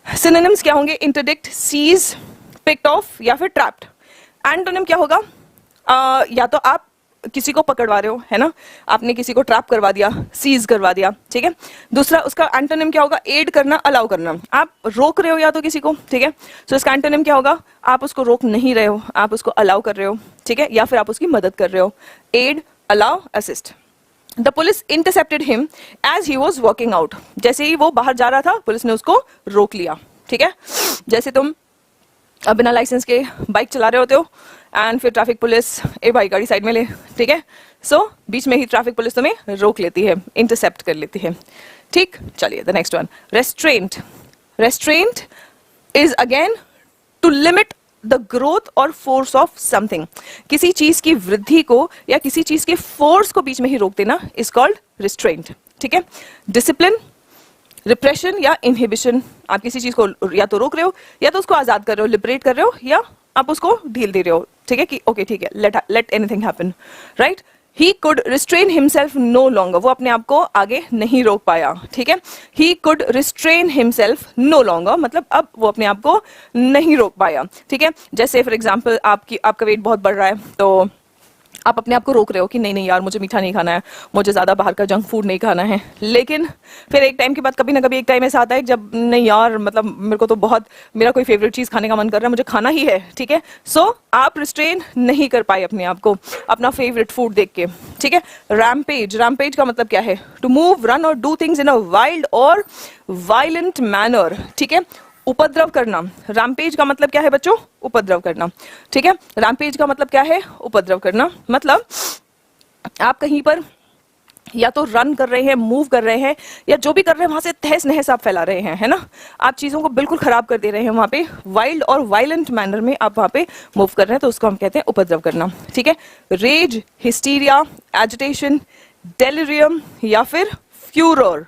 Speaker 2: सिनोनिम्स क्या होंगे, इंटरडिक्ट, सीज, पिक्ड ऑफ या फिर ट्रैप्ड। एंटोनिम क्या होगा, या तो आप किसी को पकड़वा रहे हो, है ना, आपने किसी को ट्रैप करवा दिया, सीज करवा दिया, ठीक है। दूसरा उसका एंटोनिम क्या होगा, एड करना, अलाउ करना, आप रोक रहे हो या तो किसी को, ठीक है, तो इसका एंटोनिम क्या होगा, आप उसको रोक नहीं रहे हो, आप उसको अलाउ कर रहे हो, ठीक है, या फिर आप उसकी मदद कर रहे हो, aid, allow, assist. The police intercepted him as he was walking out, जैसे ही वो बाहर जा रहा था पुलिस ने उसको रोक लिया, ठीक है। जैसे तुम बिना लाइसेंस के बाइक चला रहे होते हो एंड फिर ट्रैफिक पुलिस, ए भाई गाड़ी साइड में ले, ठीक है, सो बीच में ही ट्रैफिक पुलिस तुम्हें रोक लेती है, इंटरसेप्ट कर लेती है, ठीक। चलिए the next one, restraint. Restraint is again to limit the growth और फोर्स ऑफ समथिंग, किसी चीज की वृद्धि को या किसी चीज के फोर्स को बीच में ही रोक देना इज कॉल्ड रिस्ट्रेंट, ठीक है। डिसिप्लिन, रिप्रेशन या इनहिबिशन, आप किसी चीज को या तो रोक रहे हो या तो उसको आजाद कर रहे हो, लिबरेट कर रहे हो, या आप उसको ढील दे रहे हो, ठीक है, कि ओके ठीक है, let anything happen, right. He could restrain himself no longer, वो अपने आप को आगे नहीं रोक पाया, ठीक है। He could restrain himself no longer मतलब अब वो अपने आप को नहीं रोक पाया, ठीक है। जैसे फॉर एग्जाम्पल आपका वेट बहुत बढ़ रहा है तो आप अपने आप को रोक रहे हो कि नहीं नहीं यार मुझे मीठा नहीं खाना है, मुझे ज़्यादा बाहर का जंक फूड नहीं खाना है, लेकिन फिर एक टाइम के बाद कभी ना कभी एक टाइम ऐसा आता है जब नहीं यार मतलब मेरे को तो बहुत मेरा कोई फेवरेट चीज़ खाने का मन कर रहा है, मुझे खाना ही है, ठीक है। सो आप रिस्ट्रेन नहीं कर पाए अपने आप को अपना फेवरेट फूड देख के, ठीक है। रैम्पेज, रैम्पेज का मतलब क्या है, टू मूव, रन और do things in a wild और वायलेंट मैनर, ठीक है। उपद्रव करना, रैम्पेज का मतलब क्या है बच्चों, उपद्रव करना, ठीक है। रैम्पेज का मतलब क्या है, उपद्रव करना, मतलब आप कहीं पर या तो रन कर रहे हैं, मूव कर रहे हैं, या जो भी कर रहे हैं वहां से तहस नहस आप फैला रहे हैं, है ना, आप चीजों को बिल्कुल खराब कर दे रहे हैं वहां पे, वाइल्ड और वायलेंट मैनर में आप वहां पे मूव कर रहे हैं तो उसको हम कहते हैं उपद्रव करना, ठीक है। रेज, हिस्टीरिया, एजिटेशन, डेलिरियम या फिर फ्यूरर,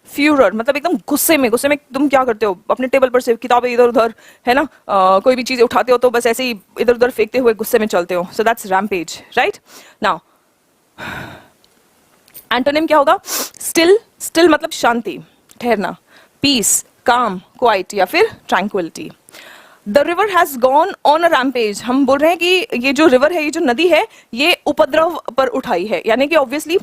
Speaker 2: फ्यूरर मतलब एकदम गुस्से में तुम क्या करते हो, अपने टेबल पर से किताबें इधर उधर, है ना, कोई भी चीजें उठाते हो तो बस ऐसे ही इधर उधर फेंकते हुए गुस्से में चलते हो, so that's rampage, right. Now antonym क्या होगा, स्टिल, स्टिल मतलब शांति, ठहरना, पीस, काम, क्वाइट या फिर tranquillity. The river has gone on a rampage, हम बोल रहे हैं कि ये जो रिवर है, ये जो नदी है, ये उपद्रव पर उठाई है, यानी कि ऑब्वियसली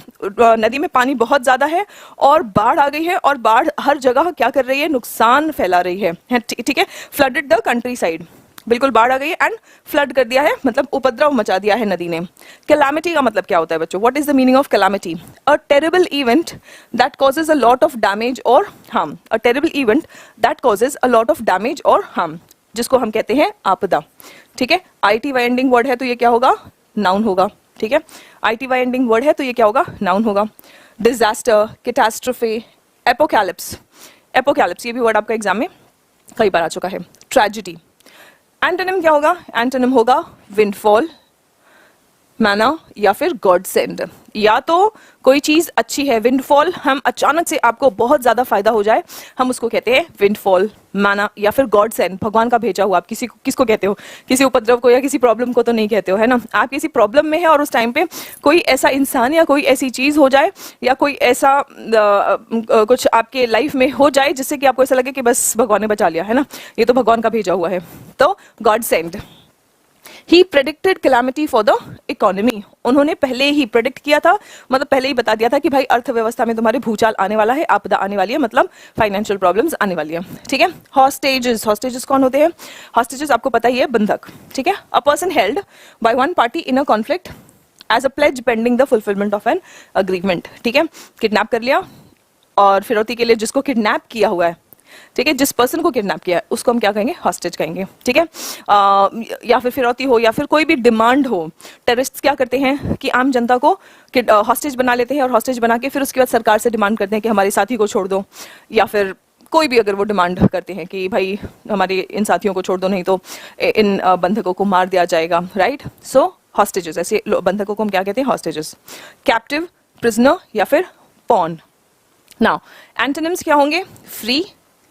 Speaker 2: नदी में पानी बहुत ज्यादा है और बाढ़ आ गई है, और बाढ़ हर जगह क्या कर रही है, नुकसान फैला रही है, ठीक है। फ्लडेड द कंट्री साइड, बिल्कुल बाढ़ आ गई है एंड फ्लड कर दिया है, मतलब उपद्रव मचा दिया है नदी ने। कैलामिटी का मतलब क्या होता है बच्चों, what is the meaning of calamity, a terrible event that causes a lot of damage और harm, a terrible event that causes a lot of damage और हार्म, जिसको हम कहते हैं आपदा, ठीक है। ITY एंडिंग वर्ड है तो ये क्या होगा, नाउन होगा, ठीक है। ITY एंडिंग वर्ड है तो ये क्या होगा, नाउन होगा। डिजास्टर, कैटास्ट्रोफे, एपोकैलिप्स, एपोकैलिप्स ये भी वर्ड आपका एग्जाम में कई बार आ चुका है। ट्रेजेडी, एंटोनिम क्या होगा, एंटोनिम होगा विंडफॉल, मैना या फिर गॉड सेंड। या तो कोई चीज अच्छी है, विंडफॉल, हम अचानक से आपको बहुत ज्यादा फायदा हो जाए, हम उसको कहते हैं विंडफॉल, मैना, या फिर गॉड सेंड, भगवान का भेजा हुआ। आप किसको कहते हो? किसी उपद्रव को या किसी प्रॉब्लम को तो नहीं कहते हो, है ना। आप किसी प्रॉब्लम में है और उस टाइम पे कोई ऐसा इंसान या कोई ऐसी चीज हो जाए या कोई ऐसा कुछ आपके लाइफ में हो जाए जिससे कि आपको ऐसा लगे कि बस भगवान ने बचा लिया, है ना, ये तो भगवान का भेजा हुआ है, तो God send. He predicted calamity for the economy, उन्होंने पहले ही प्रेडिक्ट किया था, मतलब पहले ही बता दिया था कि भाई अर्थव्यवस्था में तुम्हारे भूचाल आने वाला है, आपदा आने वाली है, मतलब फाइनेंशियल प्रॉब्लम्स आने वाली है, ठीक है। हॉस्टेजेस, हॉस्टेजेस कौन होते हैं? हॉस्टेजेस आपको पता ही है, बंधक, ठीक है। A person held by one party in a conflict as a pledge pending the fulfilment of an agreement, ठीक है। किडनैप कर लिया और फिरौती के लिए जिसको किडनैप किया हुआ है, ठीक है, जिस पर्सन को किडनैप किया है उसको हम क्या कहेंगे? हॉस्टेज कहेंगे, ठीक है। या फिर फिरौती हो या फिर कोई भी डिमांड हो, टेररिस्ट क्या करते हैं कि आम जनता को हॉस्टेज बना लेते हैं और हॉस्टेज बना के फिर उसके बाद सरकार से डिमांड करते हैं कि हमारे साथी को छोड़ दो, या फिर कोई भी अगर वो डिमांड करते हैं कि भाई हमारे इन साथियों को छोड़ दो, नहीं तो इन बंधकों को मार दिया जाएगा, राइट। सो हॉस्टेजेस, ऐसे बंधकों को हम क्या कहते हैं? हॉस्टेजेस। कैप्टिव, प्रिजनर या फिर पॉन। नाउ एंटोनिम्स क्या होंगे? फ्री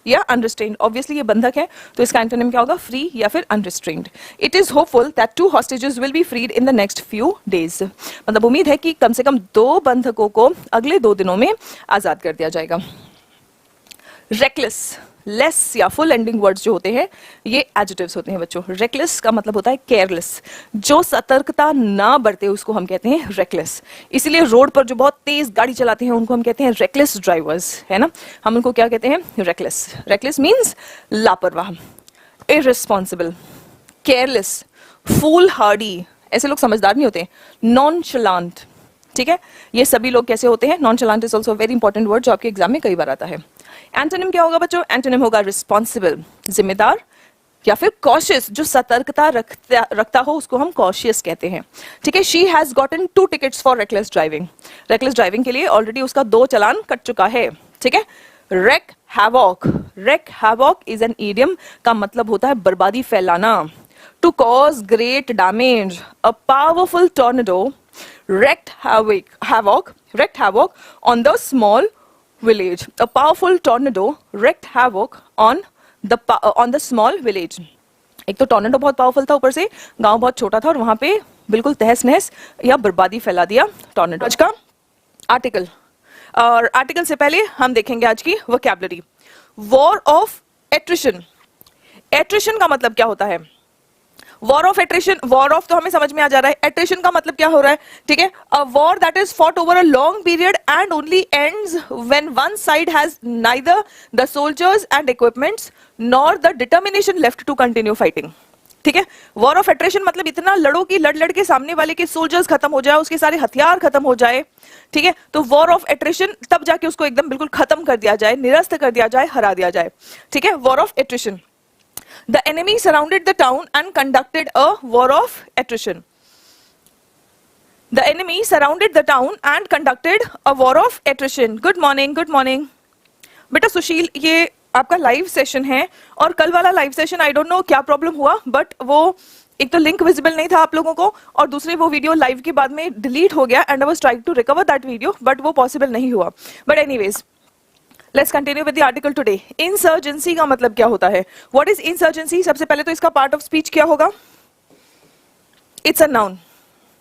Speaker 2: या अनरिस्ट्रेन्ड। ऑब्वियसली ये बंधक है तो इसका एंटोनिम क्या होगा? फ्री या फिर unrestrained. It is hopeful that 2 hostages will be freed in the next few days, मतलब उम्मीद है कि कम से कम 2 बंधकों को अगले 2 दिनों में आजाद कर दिया जाएगा। रेकलेस, लेस या फुल एंडिंग वर्ड्स जो होते हैं ये एडजेक्टिव्स होते हैं बच्चों। रेकलेस का मतलब होता है केयरलेस, जो सतर्कता ना बरते उसको हम कहते हैं रेकलेस। इसीलिए रोड पर जो बहुत तेज गाड़ी चलाते हैं उनको हम कहते हैं रेकलेस ड्राइवर्स, है ना, हम उनको क्या कहते हैं? रेकलेस। रेकलेस मीन्स लापरवाह। इररिस्पॉन्सिबल, केयरलेस, फूल हार्डी, ऐसे लोग समझदार नहीं होते। नॉनचलांट, ठीक है, ये सभी लोग कैसे होते हैं? Nonchalant is also very important word जो आपके एग्जाम में कई बार आता है। एंटोनिम क्या होगा बच्चों? एंटोनिम होगा रिस्पॉन्सिबल, जिम्मेदार, या फिर कॉशियस, जो सतर्कता रखता हो उसको हम कॉशियस कहते हैं, ठीक है। She has gotten 2 tickets for reckless driving, reckless driving के लिए ऑलरेडी उसका 2 चालान कट चुका है, ठीक है। Wreak havoc, wreak havoc is an idiom का मतलब होता है बर्बादी फैलाना। To cause great damage, a powerful tornado wreaked havoc on the small village. A powerful tornado wreaked havoc on the small village. एक तो टॉर्नेडो बहुत पावरफुल था, ऊपर से गांव बहुत छोटा था और वहां पे बिल्कुल तहस नहस या बर्बादी फैला दिया टॉर्नेडो। आज का आर्टिकल, और आर्टिकल से पहले हम देखेंगे आज की vocabulary. War of attrition, attrition का मतलब क्या होता है? War of attrition, war of तो हमें समझ में आ जा रहा है, एट्रिशन का मतलब क्या हो रहा है, ठीक है। A war that is fought over a long period and only ends when one side has neither the soldiers and equipments nor the determination left to continue fighting, ठीक है। वॉर ऑफ एट्रिशन मतलब इतना लड़ो कि लड़ के सामने वाले के सोल्जर्स खत्म हो जाए, उसके सारे हथियार खत्म हो जाए, ठीक है। तो वॉर ऑफ एट्रिशन तब जाके उसको एकदम बिल्कुल खत्म कर दिया जाए, निरस्त कर दिया जाए, हरा दिया जाए, ठीक है। War of attrition. The enemy surrounded the town and conducted a war of attrition. The enemy surrounded the town and conducted a war of attrition. Good morning, good morning. बेटा सुशील, ये आपका लाइव सेशन है और कल वाला live session I don't know क्या problem हुआ, but वो एक तो लिंक विजिबल नहीं था आप लोगों को और दूसरे वो वीडियो लाइव के बाद में डिलीट हो गया and I was trying to recover that video, but वो पॉसिबल नहीं हुआ। But anyways, let's continue with the article today. Insurgency का मतलब क्या होता है? What is insurgency? सबसे पहले तो इसका पार्ट ऑफ स्पीच क्या होगा? इट्स अ नाउन,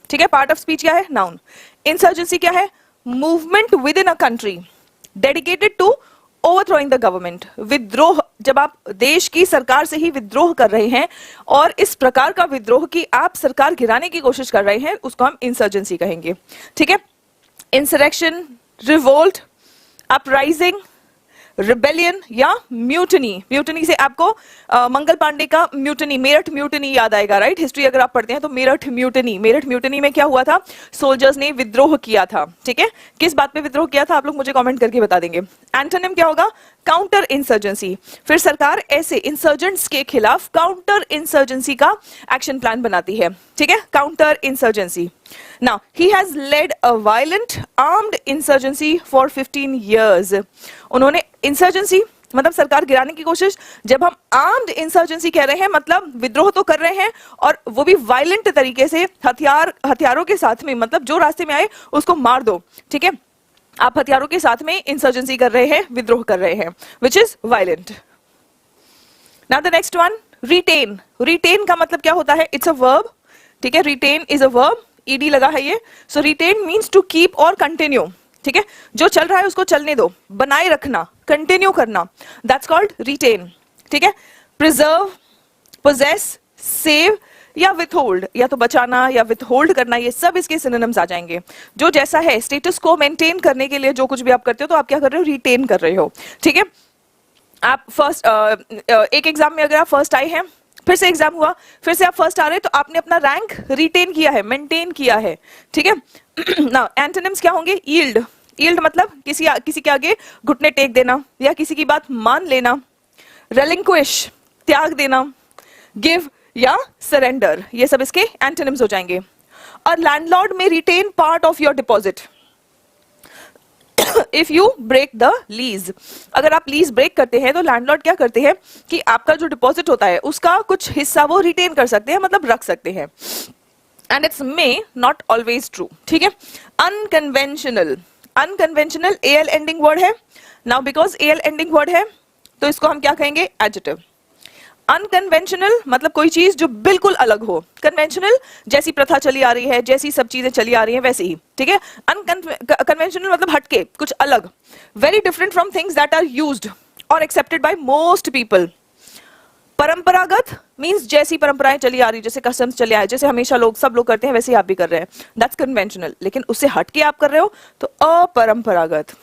Speaker 2: ठीक है। पार्ट ऑफ स्पीच क्या है? नाउन। इंसर्जेंसी क्या है? Movement within a country dedicated to overthrowing the government. विद्रोह, जब आप देश की सरकार से ही विद्रोह कर रहे हैं और इस प्रकार का विद्रोह कि आप सरकार गिराने की कोशिश कर रहे हैं, उसको हम इंसर्जेंसी कहेंगे, ठीक है। इंसरेक्शन, रिवोल्ट, अपराइजिंग, रिबेलियन या म्यूटनी। म्यूटनी से आपको मंगल पांडे का म्यूटनी, मेरठ म्यूटनी याद आएगा, राइट। हिस्ट्री अगर आप पढ़ते हैं तो मेरठ म्यूटनी, मेरठ म्यूटनी में क्या हुआ था? सोल्जर्स ने विद्रोह किया था, ठीक है। किस बात पे विद्रोह किया था आप लोग मुझे कमेंट करके बता देंगे। एंटोनिम क्या होगा? Counter insurgency. फिर सरकार ऐसे इंसर्जेंट्स के खिलाफ काउंटर इंसर्जेंसी का एक्शन प्लान बनाती है, ठीक है। Counter insurgency. Now, he has led a violent armed insurgency for 15 years. उन्होंने इंसर्जेंसी मतलब सरकार गिराने की कोशिश। जब हम आर्म्ड इंसर्जेंसी कह रहे हैं मतलब विद्रोह तो कर रहे हैं और वो भी वायलेंट तरीके से, हथियारों के साथ में, मतलब जो रास्ते में आए उसको मार दो, ठीक है। आप हथियारों के साथ में इंसर्जेंसी कर रहे हैं, विद्रोह कर रहे हैं, which is violent. Now the next one, retain. Retain का मतलब क्या होता है? इट्स अ वर्ब, ठीक है। Retain is a verb, ED लगा है ये। So retain means to keep or continue, ठीक है। जो चल रहा है उसको चलने दो, बनाए रखना, कंटिन्यू करना, दैट्स कॉल्ड रिटेन, ठीक है। प्रिजर्व, पोजेस, सेव या विथहोल्ड, या तो बचाना या विथहोल्ड करना, ये सब इसके सिनोनिम्स आ जाएंगे। जो जैसा है स्टेटस को मेंटेन करने के लिए जो कुछ भी आप करते हो तो आप क्या कर रहे हो? रिटेन कर रहे हो, ठीक है। आप फर्स्ट एक एग्जाम में अगर आप फर्स्ट आए हैं, फिर से एग्जाम हुआ, फिर से आप फर्स्ट आ रहे हैं, तो आपने अपना रैंक रिटेन किया है, मेंटेन किया है, ठीक है। नाउ एंटोनिम्स क्या होंगे? यील्ड। यील्ड मतलब किसी के आगे घुटने टेक देना या किसी की बात मान लेना। रेलिंक्विश, त्याग देना। गिव या सरेंडर, ये सब इसके एंटोनिम्स हो जाएंगे। और landlord may retain part of your deposit if you break the lease. अगर आप लीज ब्रेक करते हैं तो लैंडलॉर्ड क्या करते हैं कि आपका जो डिपॉजिट होता है उसका कुछ हिस्सा वो रिटेन कर सकते हैं, मतलब रख सकते हैं। And it's may not always true, ठीक है। Unconventional, unconventional L ending word है। Now because L ending word है तो इसको हम क्या कहेंगे? एडजेक्टिव। अनकन्वेंशनल मतलब कोई चीज जो बिल्कुल अलग हो। कन्वेंशनल जैसी प्रथा चली आ रही है, जैसी सब चीजें चली आ रही हैं वैसे ही, ठीक है। अनकन्वेंशनल मतलब हटके, कुछ अलग। Very different from things that are used or accepted by most people. परंपरागत मींस जैसी परंपराएं चली आ रही, जैसे कस्टम्स चले आए, जैसे हमेशा सब लोग करते हैं वैसे ही आप भी कर रहे हैं, दैट्स कन्वेंशनल। लेकिन उससे हटके आप कर रहे हो तो अपरंपरागत,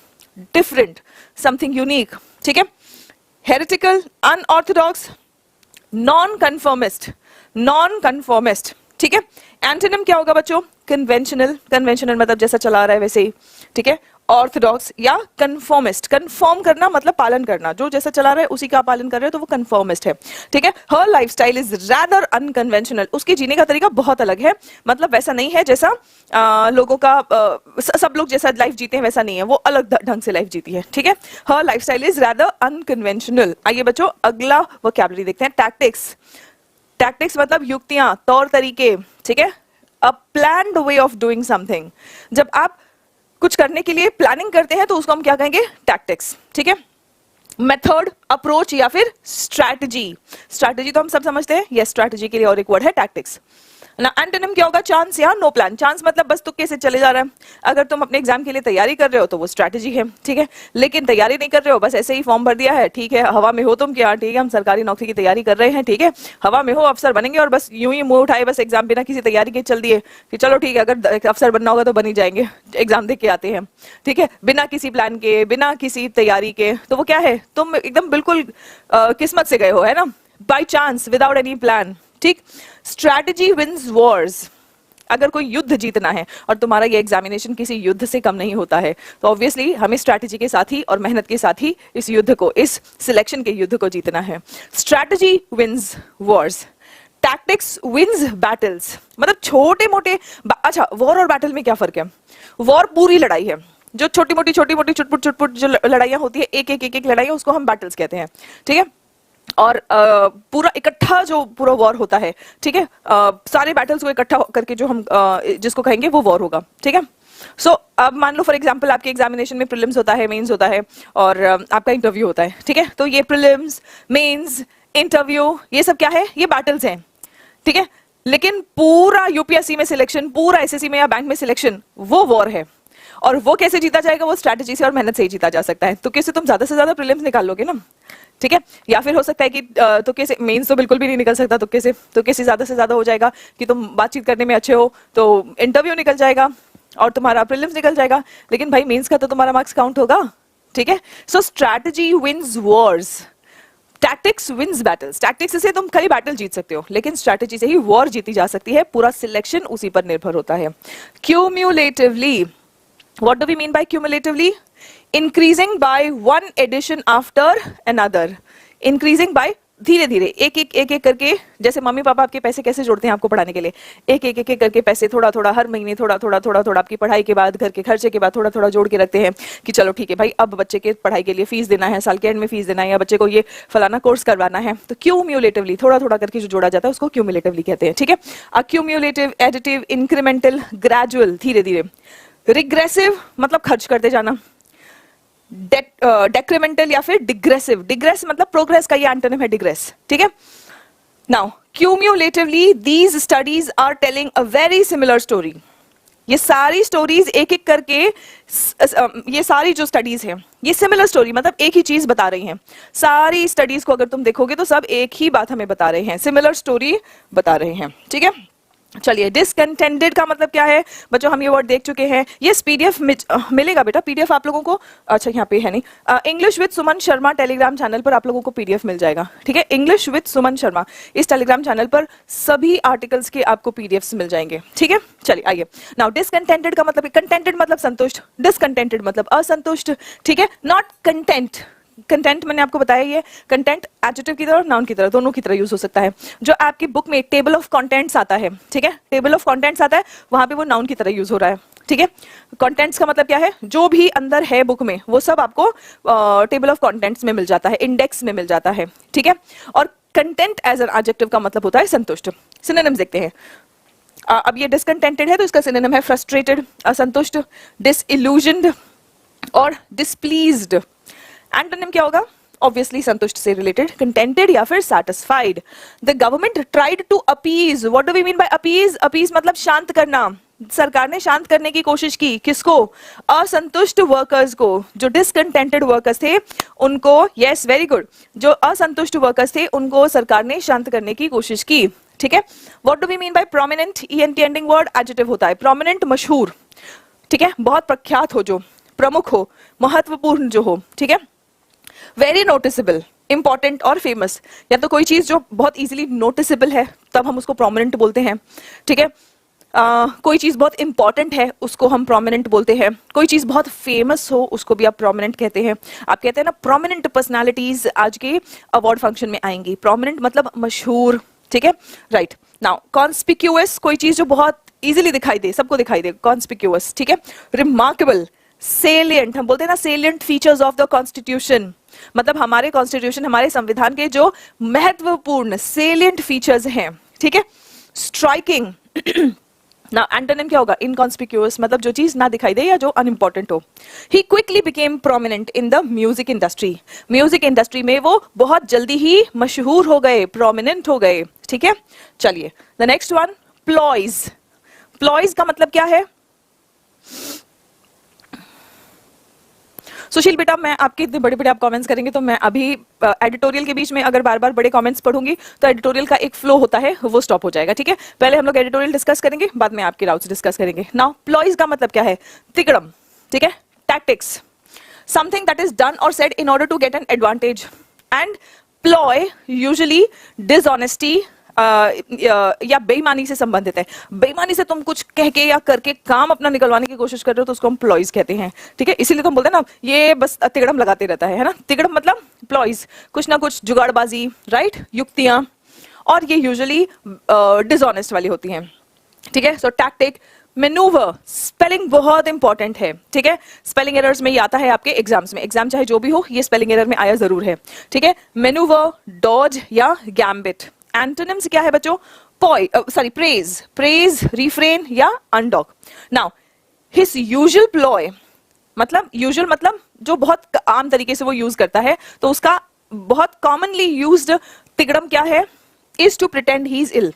Speaker 2: डिफरेंट, समथिंग यूनिक, ठीक है। Heretical, unorthodox, non conformist, non conformist, ठीक है। एंटोनिम क्या होगा बच्चों? कन्वेंशनल, कन्वेंशनल मतलब जैसा चला रहा है वैसे ही, ठीक है। ऑर्थोडॉक्स या कन्फर्मिस्ट, कन्फर्म करना मतलब पालन करना, जो जैसा चला रहा है उसी का पालन कर रहे हो तो वो कन्फर्मिस्ट है, ठीक है। हर लाइफस्टाइल इज रैदर अनकन्वेंशनल, उसके जीने का तरीका बहुत अलग है, मतलब वैसा नहीं है जैसा लोगों का सब लोग जैसा लाइफ जीते हैं वैसा नहीं है, वो अलग ढंग से लाइफ जीती है, ठीक है। हर लाइफस्टाइल इज रैदर अनकन्वेंशनल। आइए बच्चों अगला वोकैबुलरी देखते हैं, टैक्टिक्स। टैक्टिक्स मतलब युक्तियां, तौर तरीके, ठीक है। अ planned way of doing something, जब आप कुछ करने के लिए प्लानिंग करते हैं तो उसको हम क्या कहेंगे? टैक्टिक्स, ठीक है। मेथड, अप्रोच या फिर स्ट्रैटेजी। स्ट्रैटेजी तो हम सब समझते हैं, यस, स्ट्रैटेजी के लिए और एक वर्ड है टैक्टिक्स ना। एंटोनिम क्या होगा? चांस या नो प्लान। चांस मतलब बस तुक्के से चले जा रहा है। अगर तुम अपने एग्जाम के लिए तैयारी कर रहे हो तो वो स्ट्रैटेजी है, ठीक है। लेकिन तैयारी नहीं कर रहे हो, बस ऐसे ही फॉर्म भर दिया है, ठीक है, हवा में हो तुम क्या, ठीक है, हम सरकारी नौकरी की तैयारी कर रहे हैं, ठीक है, हवा में हो, अफसर बनेंगे और बस यूं ही मुंह उठाए बस एग्जाम बिना किसी तैयारी के चल दिए कि चलो ठीक है, अगर अफसर बनना होगा तो बन ही जाएंगे, एग्जाम दे के आते हैं, ठीक है, बिना किसी प्लान के, बिना किसी तैयारी के, तो वो क्या है? तुम एकदम बिल्कुल किस्मत से गए हो, है ना, by chance, without any plan, ठीक। स्ट्रैटेजी विंस वॉर्स, अगर कोई युद्ध जीतना है और तुम्हारा ये एग्जामिनेशन किसी युद्ध से कम नहीं होता है तो ऑब्वियसली हमें स्ट्रैटेजी के साथ ही और मेहनत के साथ ही इस युद्ध को, इस सिलेक्शन के युद्ध को जीतना है। Strategy wins wars, tactics wins battles, मतलब छोटे मोटे। अच्छा, वॉर और बैटल में क्या फर्क है? वॉर पूरी लड़ाई है, जो छोटी मोटी चुटपुट चुटपुट जो लड़ाइयां होती है, एक एक लड़ाइयां, उसको हम बैटल्स कहते हैं, ठीक है। और पूरा इकट्ठा जो पूरा वॉर होता है, ठीक है, सारे बैटल्स को इकट्ठा करके जो हम जिसको कहेंगे वो वॉर होगा, ठीक है। सो अब मान लो फॉर एग्जांपल आपके एग्जामिनेशन में प्रीलिम्स होता है, मेंस होता है और आपका इंटरव्यू होता है, ठीक है। तो ये प्रीलिम्स, मेंस, इंटरव्यू, ये सब क्या है? ये बैटल्स हैं, ठीक है। लेकिन पूरा यूपीएससी में सिलेक्शन, पूरा एसएससी में या बैंक में सिलेक्शन, वो वॉर है। और वो कैसे जीता जाएगा? वो स्ट्रैटेजी से और मेहनत से ही जीता जा सकता है। तो कैसे तुम ज्यादा से ज्यादा प्रीलिम्स निकाल लोगे ना, ठीक है। या फिर हो सकता है कि तुक्के से, मेंस तो बिल्कुल भी नहीं निकल सकता तुक्के से ज्यादा से ज्यादा हो जाएगा कि तुम बातचीत करने में अच्छे हो तो इंटरव्यू निकल जाएगा और तुम्हारा प्रीलिम्स निकल जाएगा। लेकिन भाई मेंस का तो तुम्हारा मार्क्स काउंट होगा, ठीक है। So strategy wins wars, tactics wins battles. Tactics से तुम खाली बैटल जीत सकते हो, लेकिन स्ट्रैटेजी से ही वॉर जीती जा सकती है, पूरा सिलेक्शन उसी पर निर्भर होता है। क्यूम्युलेटिवली, what do we mean by cumulatively? Increasing by one addition after another, increasing by धीरे धीरे एक एक करके, जैसे मम्मी पापा आपके पैसे कैसे जोड़ते हैं आपको पढ़ाने के लिए, एक एक करके पैसे थोड़ा थोड़ा हर महीने थोड़ा थोड़ा आपकी पढ़ाई के बाद, घर के खर्चे के बाद थोड़ा थोड़ा जोड़ के रखते हैं कि चलो ठीक है भाई, अब बच्चे के पढ़ाई के लिए फीस देना है, साल के एंड में फीस देना है, या बच्चे को ये फलाना कोर्स करवाना है, तो क्यूम्युलेटिवली थोड़ा थोड़ा करके जो जोड़ा जाता है उसको क्यूम्युलेटिवली कहते हैं, ठीक है। अक्यूम्युलेटिव, एडिटिव, इंक्रीमेंटल, ग्रेजुअल, धीरे धीरे। रिग्रेसिव मतलब खर्च करते जाना। डेक्रीमेंटल या फिर डिग्रेसिव, डिग्रेस मतलब प्रोग्रेस का ये एंटोनिम है डिग्रेस, ठीक है। Now cumulatively these studies are telling a very similar story. ये सारी स्टोरीज एक एक करके, ये सारी जो स्टडीज हैं ये सिमिलर स्टोरी मतलब एक ही चीज बता रही हैं। सारी स्टडीज को अगर तुम देखोगे तो सब एक ही बात हमें बता रहे हैं, सिमिलर स्टोरी बता रहे हैं, ठीक है। चलिए, डिसकंटेंटेड का मतलब क्या है बच्चों, हम ये वर्ड देख चुके हैं। ये पीडीएफ मिलेगा बेटा, पीडीएफ आप लोगों को, अच्छा यहाँ पे है नहीं, English with Suman Sharma Telegram channel पर आप लोगों को पीडीएफ मिल जाएगा, ठीक है। इंग्लिश विद सुमन शर्मा, इस टेलीग्राम चैनल पर सभी आर्टिकल्स के आपको पीडीएफ मिल जाएंगे, ठीक है। चलिए आइए, नाउ डिसकंटेंटेड का मतलब, कंटेंटेड मतलब संतुष्ट, डिसकंटेंटेड मतलब असंतुष्ट, ठीक है। नॉट कंटेंट, कंटेंट मैंने आपको बताया, ये कंटेंट एडजेक्टिव की तरह और नाउन की तरह, दोनों की तरह यूज हो सकता है। जो आपकी बुक में टेबल ऑफ कंटेंट्स आता है, ठीक है, टेबल ऑफ कंटेंट्स आता है, वहां पे वो नाउन की तरह यूज हो रहा है, ठीक है। कंटेंट्स का मतलब क्या है, जो भी अंदर है बुक में वो सब आपको टेबल ऑफ कंटेंट्स में मिल जाता है, इंडेक्स में मिल जाता है, ठीक है। और कंटेंट एज एन एडजेक्टिव का मतलब होता है संतुष्ट। सिनोनिम्स देखते हैं। अब ये डिसकंटेंटेड है तो इसका सिनोनिम है फ्रस्ट्रेटेड, असंतुष्ट, डिसइल्यूजन्ड और डिसप्लीज्ड। एंटोनिम क्या होगा, ऑब्वियसली संतुष्ट से रिलेटेड, कंटेंटेड या फिर satisfied. The government tried to appease, what do we mean by appease, appease मतलब शांत करना। सरकार ने शांत करने की कोशिश की, किसको, असंतुष्ट वर्कर्स को। जो डिसकंटेंटेड वर्कर्स थे उनको, यस वेरी गुड, जो असंतुष्ट वर्कर्स थे उनको सरकार ने शांत करने की कोशिश की, ठीक है। What do we mean by prominent, ENT ending word adjective होता है। प्रोमिनेंट मशहूर, ठीक है, बहुत प्रख्यात हो, जो प्रमुख हो, महत्वपूर्ण जो हो, ठीक है। वेरी नोटिसेबल, इंपॉर्टेंट और फेमस, या तो कोई चीज जो बहुत इजीली नोटिसेबल है तब हम उसको प्रोमिनेंट बोलते हैं, ठीक है। कोई चीज बहुत इंपॉर्टेंट है उसको हम प्रोमिनेंट बोलते हैं। कोई चीज बहुत फेमस हो उसको भी आप प्रोमिनेंट कहते हैं। आप कहते हैं ना प्रोमिनेंट पर्सनालिटीज आज के अवार्ड फंक्शन में आएंगी। प्रोमिनेंट मतलब मशहूर, ठीक है, राइट। नाउ कॉन्स्पिक्यूअस, कोई चीज जो बहुत इजीली दिखाई दे, सबको दिखाई दे, कॉन्स्पिक्यूअस, ठीक है। रिमार्केबल, सेलिएंट, हम बोलते हैं ना salient features of the constitution, मतलब हमारे कॉन्स्टिट्यूशन, हमारे संविधान के जो महत्वपूर्ण सेलिएंट फीचर्स हैं, ठीक है। स्ट्राइकिंग, ना एंटोनिम क्या होगा, इनकॉन्स्पिक्यूअस मतलब जो चीज ना दिखाई दे या जो अनइम्पोर्टेंट हो। He quickly became prominent in the music industry, music industry में वो बहुत जल्दी ही मशहूर हो गए, प्रोमिनेंट हो गए, ठीक है। चलिए द नेक्स्ट वन, प्लॉयज। प्लॉयज का मतलब क्या है, सुशील बेटा मैं आपके इतने बड़े बड़े आप कमेंट्स करेंगे तो मैं अभी एडिटोरियल के बीच में अगर बार बार बड़े कमेंट्स पढ़ूंगी तो एडिटोरियल का एक फ्लो होता है वो स्टॉप हो जाएगा, ठीक है। पहले हम लोग एडिटोरियल डिस्कस करेंगे, बाद में आपके डाउट्स डिस्कस करेंगे। नाउ प्लॉयज का मतलब क्या है, तिकड़म, ठीक है, tactics, something that is done और said in order to get an advantage. And ploy usually dishonesty या बेईमानी से संबंधित है। बेईमानी से तुम कुछ कह के या करके काम अपना निकलवाने की कोशिश कर रहे हो तो उसको हम प्लॉयज कहते हैं, ठीक है। इसीलिए तो हम बोलते हैं ना ये बस तिगड़म लगाते रहता है ना, तिगड़म मतलब प्लॉयज, कुछ ना कुछ जुगाड़बाजी, राइट, युक्तियां, और ये यूजुअली डिसऑनेस्ट वाली होती हैं, ठीक है। सो टैक्टिक, मैनूवर, स्पेलिंग बहुत इंपॉर्टेंट है, ठीक है। स्पेलिंग एरर्स में ये आता है आपके एग्जाम्स में, एग्जाम चाहे जो भी हो ये स्पेलिंग एरर में आया जरूर है, ठीक है। मैनूवर, डॉज या गैम्बिट। एंटोनिम्स क्या है बच्चों, प्रेज, प्रेज, रिफ्रेन या अंडॉक। नाउ हिज यूजुअल प्लॉय, मतलब यूजुअल मतलब जो बहुत आम तरीके से वो यूज करता है, तो उसका बहुत कॉमनली यूज्ड तिगड़म क्या है, is to pretend he is ill.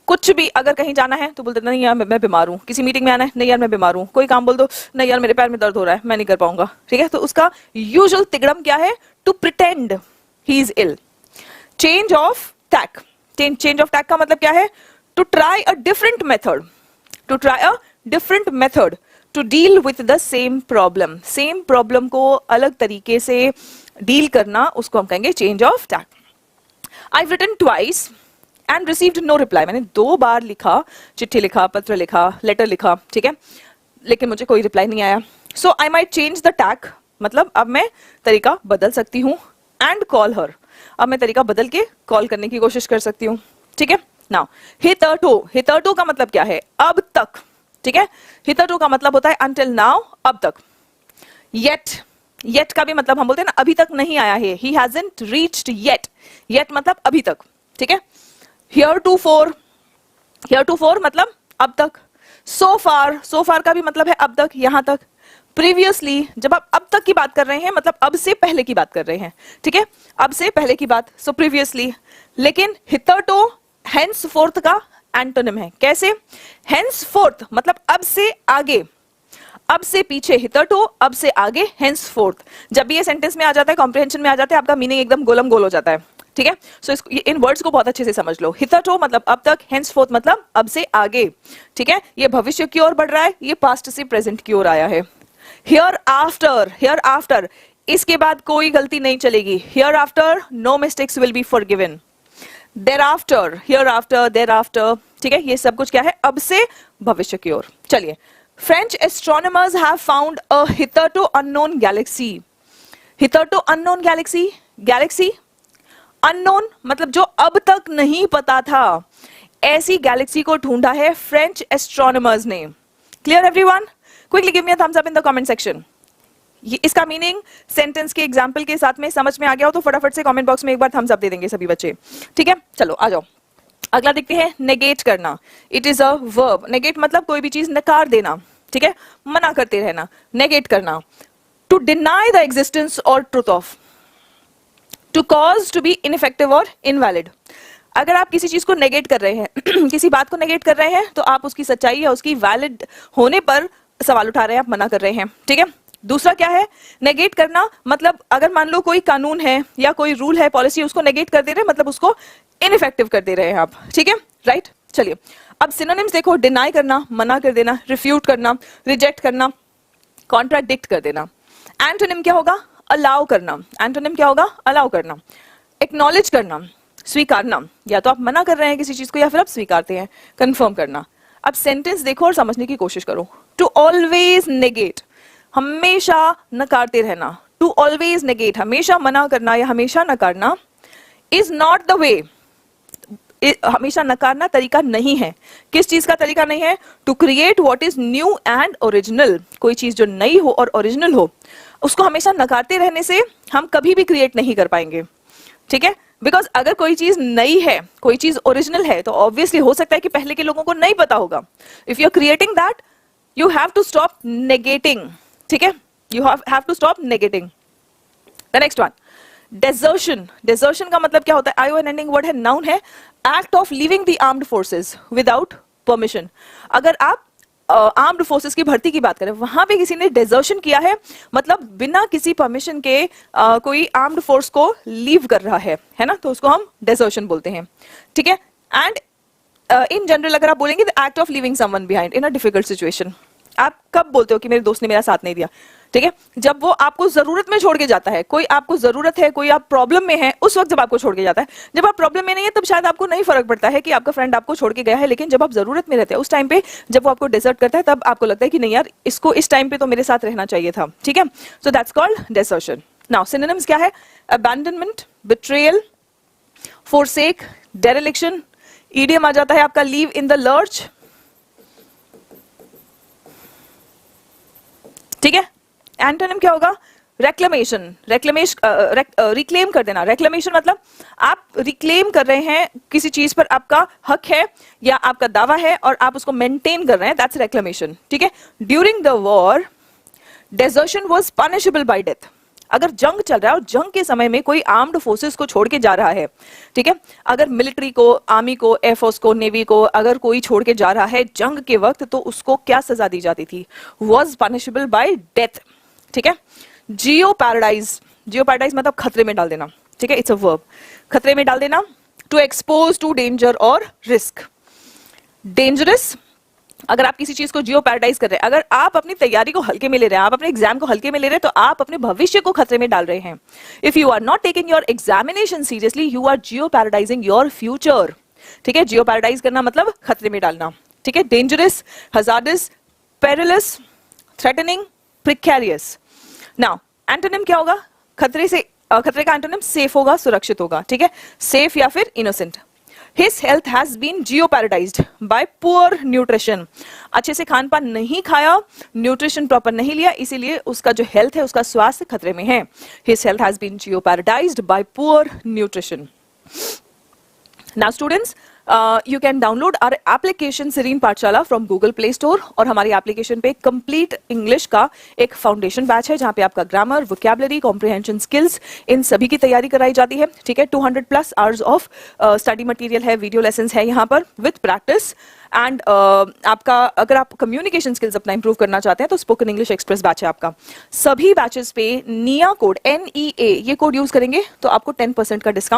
Speaker 2: कुछ भी अगर कहीं जाना है तो बोलते नहीं यार मैं बीमार हूँ, किसी मीटिंग में आना है नहीं यार मैं बीमार हूँ, कोई काम बोल दो नहीं यार मेरे पैर में दर्द हो रहा है मैं नहीं कर पाऊंगा, ठीक है। तो उसका यूजुअल तिगड़म क्या है, to pretend he is ill. Change of tack, change of tack का मतलब क्या है, to try a different method, to try a different method to deal with the same problem. Same problem को अलग तरीके से डील करना, उसको हम कहेंगे change of tack. I written twice and received no reply, मैंने 2 बार लिखा, चिट्ठी लिखा, पत्र लिखा, लेटर लिखा, ठीक है, लेकिन मुझे कोई रिप्लाई नहीं आया। सो आई माइट चेंज द टैक, मतलब अब मैं तरीका बदल सकती हूँ। एंड कॉल हर,
Speaker 1: अब मैं तरीका बदल के कॉल करने की कोशिश कर सकती हूँ, ठीक है। नाउ हितरटो, हितरटो का मतलब क्या है? अब तक, ठीक है। हितरटो का मतलब होता है until now, अब तक। yet, yet का भी मतलब हम बोलते हैं ना अभी तक नहीं आया है, he hasn't reached yet, yet मतलब अभी तक, ठीक है। heretofore, heretofore मतलब अब तक। so far, so far का भी मतलब है अब तक, यहां तक। प्रीवियसली, जब आप अब तक की बात कर रहे हैं मतलब अब से पहले की बात कर रहे हैं, ठीक है, अब से पहले की बात, सो प्रीवियसली। लेकिन हितरटो henceforth का एंटोनिम है। कैसे? henceforth मतलब अब से आगे, अब से पीछे हितरटो, अब से आगे henceforth। जब भी ये सेंटेंस में आ जाता है, कॉम्प्रिहेंशन में आ जाता है, आपका मीनिंग एकदम गोलम गोल हो जाता है, ठीक है। सो इन वर्ड्स को बहुत अच्छे से समझ लो। हितरटो मतलब अब तक, henceforth मतलब अब से आगे, ठीक है। ये भविष्य की ओर बढ़ रहा है, ये पास्ट से प्रेजेंट की ओर आया है। hereafter, hereafter इसके बाद कोई गलती नहीं चलेगी। hereafter no mistakes will be forgiven। thereafter, hereafter, thereafter, ठीक है, ये सब कुछ क्या है? अब से भविष्य की ओर। चलिए, French astronomers have found a hitherto unknown galaxy। hitherto unknown galaxy, galaxy unknown मतलब जो अब तक नहीं पता था, ऐसी गैलेक्सी को ढूंढा है फ्रेंच एस्ट्रोनॉमर्स ने। Clear everyone? Quickly give me a thumbs up in the comment section. इसका मीनिंग सेंटेंस के एग्जाम्पल के साथ में समझ में आ गया हो तो फटाफट से कमेंट बॉक्स में एक बार थम्स अप दे देंगे सभी बच्चे, ठीक है। चलो आ जाओ, अगला देखते हैं, नेगेट करना। It is a verb. Negate मतलब कोई भी चीज नकार देना, ठीक है, मना करते रहना, नेगेट करना। To deny the existence or truth of, to cause to be ineffective or invalid. अगर आप किसी चीज को नेगेट कर रहे हैं किसी बात को नेगेट कर रहे हैं तो आप उसकी सच्चाई या उसकी वैलिड होने पर सवाल उठा रहे हैं, आप मना कर रहे हैं, ठीक है। दूसरा क्या है? नेगेट करना मतलब अगर मान लो कोई कानून है या कोई रूल है, पॉलिसी, उसको नेगेट कर दे रहे हैं मतलब उसको इनइफेक्टिव कर दे रहे हैं आप, ठीक है, राइट। चलिए अब सिनोनिम्स देखो। डिनाई करना, मना कर देना, रिफ्यूट करना, रिजेक्ट करना, कॉन्ट्राडिक्ट कर देना। एंटोनिम क्या होगा? अलाउ करना। एंटोनिम क्या होगा? अलाउ करना। एक्नॉलेज करना, स्वीकारना, या तो आप मना कर रहे हैं किसी चीज को या फिर आप स्वीकारते हैं, कंफर्म करना। अब सेंटेंस देखो और समझने की कोशिश करो। टू ऑलवेज नेगेट, हमेशा नकारते रहना। टू ऑलवेज नेगेट, हमेशा मना करना या हमेशा नकारना, इज नॉट द वे, हमेशा नकारना तरीका नहीं है। किस चीज का तरीका नहीं है? To create what is new and original. कोई चीज जो नई हो और ओरिजिनल हो, उसको हमेशा नकारते रहने से हम कभी भी क्रिएट नहीं कर पाएंगे, ठीक है। बिकॉज अगर कोई चीज नई है, कोई चीज ओरिजिनल है, तो ऑब्वियसली हो सकता है कि पहले के लोगों को नहीं पता होगा। If you are creating that, you have to stop negating, ठीक है, you have to stop negating. The next one, desertion. Desertion का मतलब क्या होता है? आईओ एन एंडिंग वर्ड है, नाउन है। Act of leaving the armed forces without permission. अगर आप आर्म्ड फोर्सेस की भर्ती की बात करें, वहां पे किसी ने डेजर्शन किया है मतलब बिना किसी परमिशन के कोई आर्म्ड फोर्स को लीव कर रहा है ना, तो उसको हम डेजर्शन बोलते हैं, ठीक है। एंड इन जनरल अगर आप बोलेंगे the act of leaving someone behind in a difficult situation. आप कब बोलते हो कि मेरे दोस्त ने मेरा साथ नहीं दिया, ठीक है? जब वो आपको जरूरत में छोड़ के जाता है, कोई आपको जरूरत है, कोई आप प्रॉब्लम में है, उस वक्त जब आपको छोड़ के जाता है। जब आप प्रॉब्लम में नहीं है तब शायद आपको नहीं फर्क पड़ता है कि आपका फ्रेंड आपको छोड़ के गया है, लेकिन जब आप जरूरत में रहते हैं उस टाइम पे जब वो आपको डिसर्ट करता है तब आपको लगता है कि नहीं यार, इसको इस टाइम पे तो मेरे साथ रहना चाहिए था, ठीक है। So that's called desertion. Now synonyms क्या है? Abandonment, betrayal, forsake, dereliction। Idiom आ जाता है आपका लीव इन द लर्च, ठीक है। एंटोनिम क्या होगा? रेक्लेमेशन, रिक्लेम कर देना। रेक्लेमेशन मतलब आप रिक्लेम कर रहे हैं किसी चीज पर, आपका हक है या आपका दावा है और आप उसको मेंटेन कर रहे हैं, दैट्स रेक्लेमेशन, ठीक है। During the war desertion was punishable bye death. अगर जंग चल रहा है और जंग के समय में कोई आर्म्ड फोर्सेस को छोड़ के जा रहा है, ठीक है, अगर मिलिट्री को, आर्मी को, एयरफोर्स को, नेवी को अगर कोई छोड़ के जा रहा है जंग के वक्त, तो उसको क्या सजा दी जाती थी? वाज पनिशेबल बाय डेथ, ठीक है। जियो पैराडाइज, जियो पैराडाइज मतलब खतरे में डाल देना, ठीक है, इट्स अ वर्ब। खतरे में डाल देना। टू एक्सपोज टू डेंजर और रिस्क। डेंजरस, अगर आप किसी चीज को जियो पैराडाइज कर रहे हैं, अगर आप अपनी तैयारी को हल्के में ले रहे हैं, आप अपने एग्जाम को हल्के में ले रहे हैं, तो आप अपने भविष्य को खतरे में डाल रहे हैं। If you are not taking your examination seriously, you are jeopardizing your future, ठीक है। जियो पैराडाइज करना मतलब खतरे में डालना, ठीक है। Dangerous, hazardous, perilous, threatening, precarious. Now antonym क्या होगा? खतरे से
Speaker 2: खतरे का एंटोनिम सेफ होगा, सुरक्षित होगा, ठीक है, सेफ या फिर innocent. His health has been jeopardized by poor nutrition. अच्छे से खान पान नहीं खाया, न्यूट्रिशन प्रॉपर नहीं लिया, इसीलिए उसका जो हेल्थ है, उसका स्वास्थ्य खतरे में है। His health has been jeopardized by poor nutrition. Now students, you can download our application Serene पाठशाला from Google Play Store और हमारी एप्लीकेशन पे कंप्लीट इंग्लिश का एक फाउंडेशन बैच है जहाँ पे आपका ग्रामर, वोकैबुलरी, कॉम्प्रिहेंशन स्किल्स, इन सभी की तैयारी कराई जाती है, ठीक है। 200 plus hours of study material है, वीडियो लेसन्स है यहाँ पर विद प्रैक्टिस एंड आपका अगर आप कम्युनिकेशन स्किल्स अपना इंप्रूव करना चाहते हैं तो स्पोकन इंग्लिश एक्सप्रेस बैच है आपका। सभी बैचेस पे निया कोड NEA ये कोड यूज करेंगे तो आपको 10% का डिस्काउंट